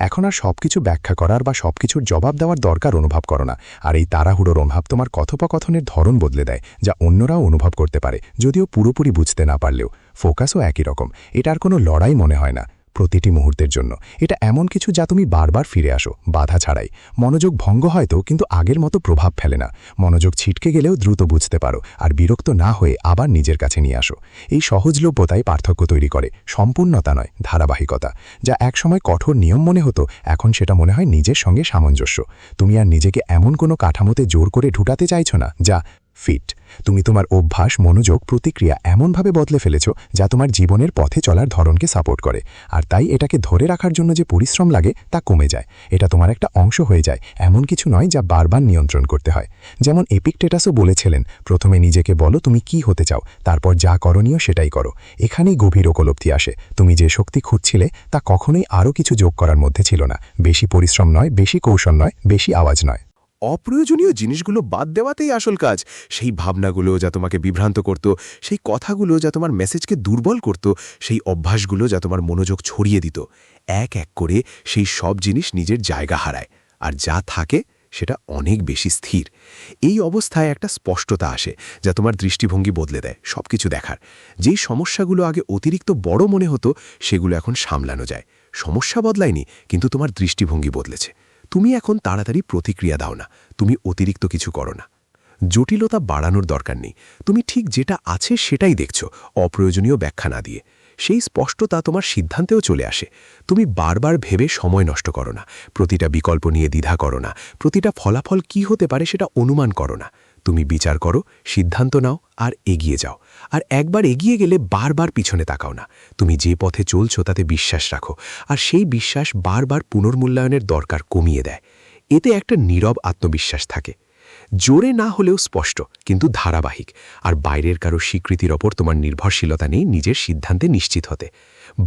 এখন আর সবকিছু ব্যাখ্যা করার বা সবকিছুর জবাব দেওয়ার দরকার অনুভব করো না। আর এই তাড়াহুড়োর অভাব তোমার কথোপকথনের ধরন বদলে দেয়, যা অন্যরাও অনুভব করতে পারে, যদিও পুরোপুরি বুঝতে না পারলেও। ফোকাসও একই রকম, এটার কোনো লড়াই মনে হয় না, প্রতিটি মুহূর্তের জন্য। এটা এমন কিছু যা তুমি বারবার ফিরে আসো, বাধা ছাড়াই। মনোযোগ ভঙ্গ হয়তো, কিন্তু আগের মতো প্রভাব ফেলে না। মনোযোগ ছিটকে গেলেও দ্রুত বুঝতে পারো, আর বিরক্ত না হয়ে আবার নিজের কাছে নিয়ে আসো। এই সহজলভ্যতাই পার্থক্য তৈরি করে, সম্পূর্ণতা নয়, ধারাবাহিকতা। যা একসময় কঠোর নিয়ম মনে হতো, এখন সেটা মনে হয় নিজের সঙ্গে সামঞ্জস্য। তুমি আর নিজেকে এমন কোনো কাঠামোতে জোর করে ঢুটাতে চাইছো না যা ফিট। তুমি তোমার অভ্যাস, মনোযোগ, প্রতিক্রিয়া এমনভাবে বদলে ফেলেছ যা তোমার জীবনের পথে চলার ধরনকে সাপোর্ট করে। আর তাই এটাকে ধরে রাখার জন্য যে পরিশ্রম লাগে তা কমে যায়। এটা তোমার একটা অংশ হয়ে যায়, এমন কিছু নয় যা বারবার নিয়ন্ত্রণ করতে হয়। যেমন এপিকটেটাসও বলেছিলেন, প্রথমে নিজেকে বলো তুমি কি হতে চাও, তারপর যা করণীয় সেটাই করো। এখানেই গভীর উপলব্ধি আসে, তুমি যে শক্তি খুঁজছিলে তা কখনোই আরও কিছু যোগ করার মধ্যে ছিল না। বেশি পরিশ্রম নয়, বেশি কৌশল নয়, বেশি আওয়াজ নয়। অপ্রয়োজনীয় জিনিসগুলো বাদ দেওয়াতেই আসল কাজ। সেই ভাবনাগুলো যা তোমাকে বিভ্রান্ত করত, সেই কথাগুলো যা তোমার মেসেজকে দুর্বল করত, সেই অভ্যাসগুলো যা তোমার মনোযোগ ছড়িয়ে দিত, এক এক করে সেই সব জিনিস নিজের জায়গা হারায়। আর যা থাকে সেটা অনেক বেশি স্থির। এই অবস্থায় একটা স্পষ্টতা আসে যা তোমার দৃষ্টিভঙ্গি বদলে দেয় সবকিছু দেখার। যেই সমস্যাগুলো আগে অতিরিক্ত বড় মনে হতো, সেগুলো এখন সামলানো যায়। সমস্যা বদলায়নি, কিন্তু তোমার দৃষ্টিভঙ্গি বদলেছে। তুমি এখন তাড়াতাড়ি প্রতিক্রিয়া দাও না, তুমি অতিরিক্ত কিছু করো না। জটিলতা বাড়ানোর দরকার নেই, তুমি ঠিক যেটা আছে সেটাই দেখছো, অপ্রয়োজনীয় ব্যাখ্যা না দিয়ে। সেই স্পষ্টতা তোমার সিদ্ধান্তেও চলে আসে। তুমি বারবার ভেবে সময় নষ্ট করো না, প্রতিটা বিকল্প নিয়ে দ্বিধা করো না, প্রতিটা ফলাফল কি হতে পারে সেটা অনুমান করো না। তুমি বিচার করো, সিদ্ধান্ত নাও আর এগিয়ে যাও। আর একবার এগিয়ে গেলে বারবার পিছনে তাকাও না। তুমি যে পথে চলছো তাতে বিশ্বাস রাখো, আর সেই বিশ্বাস বারবার পুনর্মূল্যায়নের দরকার কমিয়ে দেয়। এতে একটা নীরব আত্মবিশ্বাস থাকে, জোরে না হলেও স্পষ্ট, কিন্তু ধারাবাহিক। আর বাইরের কারো স্বীকৃতির ওপর তোমার নির্ভরশীলতা নেই নিজের সিদ্ধান্তে নিশ্চিত হতে।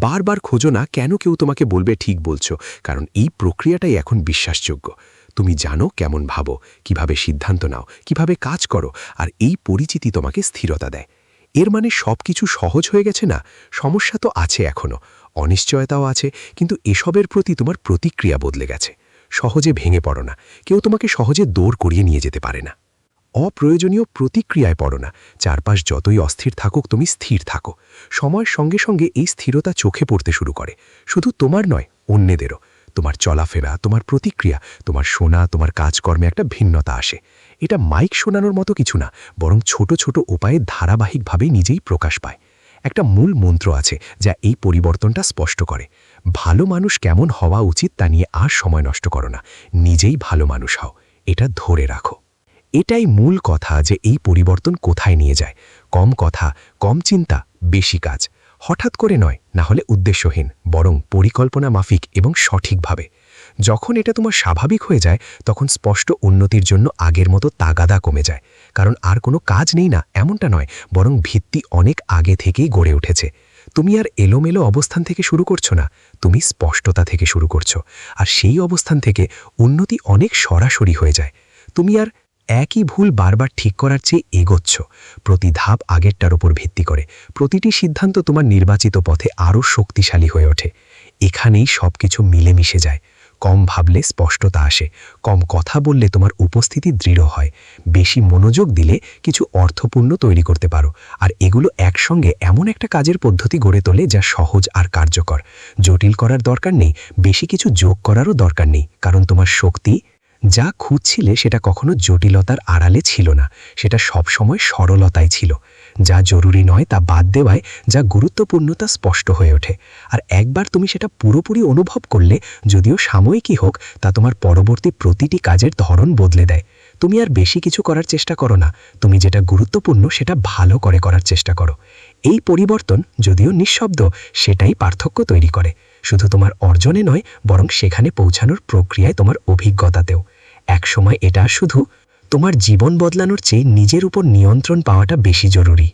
বারবার খোঁজো না কেন কেউ তোমাকে বলবে ঠিক বলছো, কারণ এই প্রক্রিয়াটাই এখন বিশ্বাসযোগ্য। তুমি জানো কেমন ভাবো, কিভাবে সিদ্ধান্ত নাও, কিভাবে কাজ করো, আর এই পরিচিতি তোমাকে স্থিরতা দেয়। এর মানে সবকিছু সহজ হয়ে গেছে না, সমস্যা তো আছে এখনও, অনিশ্চয়তাও আছে, কিন্তু এসবের প্রতি তোমার প্রতিক্রিয়া বদলে গেছে। সহজে ভেঙে পড়ো না, কেউ তোমাকে সহজে দৌড় করিয়ে নিয়ে যেতে পারে না। অপ্রয়োজনীয় প্রতিক্রিয়ায় পড়ো না, চারপাশ যতই অস্থির থাকুক তুমি স্থির থাকো। সময়ের সঙ্গে সঙ্গে এই স্থিরতা চোখে পড়তে শুরু করে, শুধু তোমার নয়, অন্যদেরও। তোমার চলাফেরা, তোমার প্রতিক্রিয়া, তোমার শোনা, তোমার কাজকর্মে একটা ভিন্নতা আসে। এটা মাইক শোনানোর মতো কিছু না, বরং ছোট ছোট উপায়ে ধারাবাহিকভাবে নিজেই প্রকাশ পায়। একটা মূল মন্ত্র আছে যা এই পরিবর্তনটা স্পষ্ট করে। ভালো মানুষ কেমন হওয়া উচিত তা নিয়ে আর সময় নষ্ট করো না, নিজেই ভালো মানুষ হও, এটা ধরে রাখো। এটাই মূল কথা যে এই পরিবর্তন কোথায় নিয়ে যায়। কম কথা, কম চিন্তা, বেশি কাজ। হঠাৎ করে নয়, না হলে উদ্দেশ্যহীন, বরং পরিকল্পনা মাফিক এবং সঠিকভাবে। যখন এটা তোমার স্বাভাবিক হয়ে যায় তখন স্পষ্ট উন্নতির জন্য আগের মতো তাগাদা কমে যায়, কারণ আর কোনো কাজ নেই না এমনটা নয়, বরং ভিত্তি অনেক আগে থেকেই গড়ে উঠেছে। তুমি আর এলোমেলো অবস্থান থেকে শুরু করছো না, তুমি স্পষ্টতা থেকে শুরু করছো, আর সেই অবস্থান থেকে উন্নতি অনেক সরাসরি হয়ে যায়। তুমি আর একই ভুল বারবার ঠিক করার চেয়ে এগোচ্ছ, প্রতি ধাপ আগেরটার উপর ভিত্তি করে, প্রতিটি সিদ্ধান্ত তোমার নির্বাচিত পথে আরও শক্তিশালী হয়ে ওঠে। এখানেই সবকিছু মিলেমিশে যায়। কম ভাবলে স্পষ্টতা আসে, কম কথা বললে তোমার উপস্থিতি দৃঢ় হয়, বেশি মনোযোগ দিলে কিছু অর্থপূর্ণ তৈরি করতে পারো, আর এগুলো একসঙ্গে এমন একটা কাজের পদ্ধতি গড়ে তোলে যা সহজ আর কার্যকর। জটিল করার দরকার নেই, বেশি কিছু যোগ করারও দরকার নেই, কারণ তোমার শক্তি যা খুঁজছিলে সেটা কখনো জটিলতার আড়ালে ছিল না, সেটা সবসময় সরলতাই ছিল। যা জরুরি নয় তা বাদ দেওয়ায় যা গুরুত্বপূর্ণ তা স্পষ্ট হয়ে ওঠে। আর একবার তুমি সেটা পুরোপুরি অনুভব করলে, যদিও সাময়িকই হোক, তা তোমার পরবর্তী প্রতিটি কাজের ধরন বদলে দেয়। তুমি আর বেশি কিছু করার চেষ্টা করো না, তুমি যেটা গুরুত্বপূর্ণ সেটা ভালো করে করার চেষ্টা করো। এই পরিবর্তন, যদিও নিঃশব্দ, সেটাই পার্থক্য তৈরি করে, শুধু তোমার অর্জনে নয়, বরং সেখানে পৌঁছানোর প্রক্রিয়ায় তোমার অভিজ্ঞতাতেও। একসময় এটা শুধু তোমার জীবন বদলানোর চেয়ে নিজের উপর নিয়ন্ত্রণ পাওয়াটা বেশি জরুরি।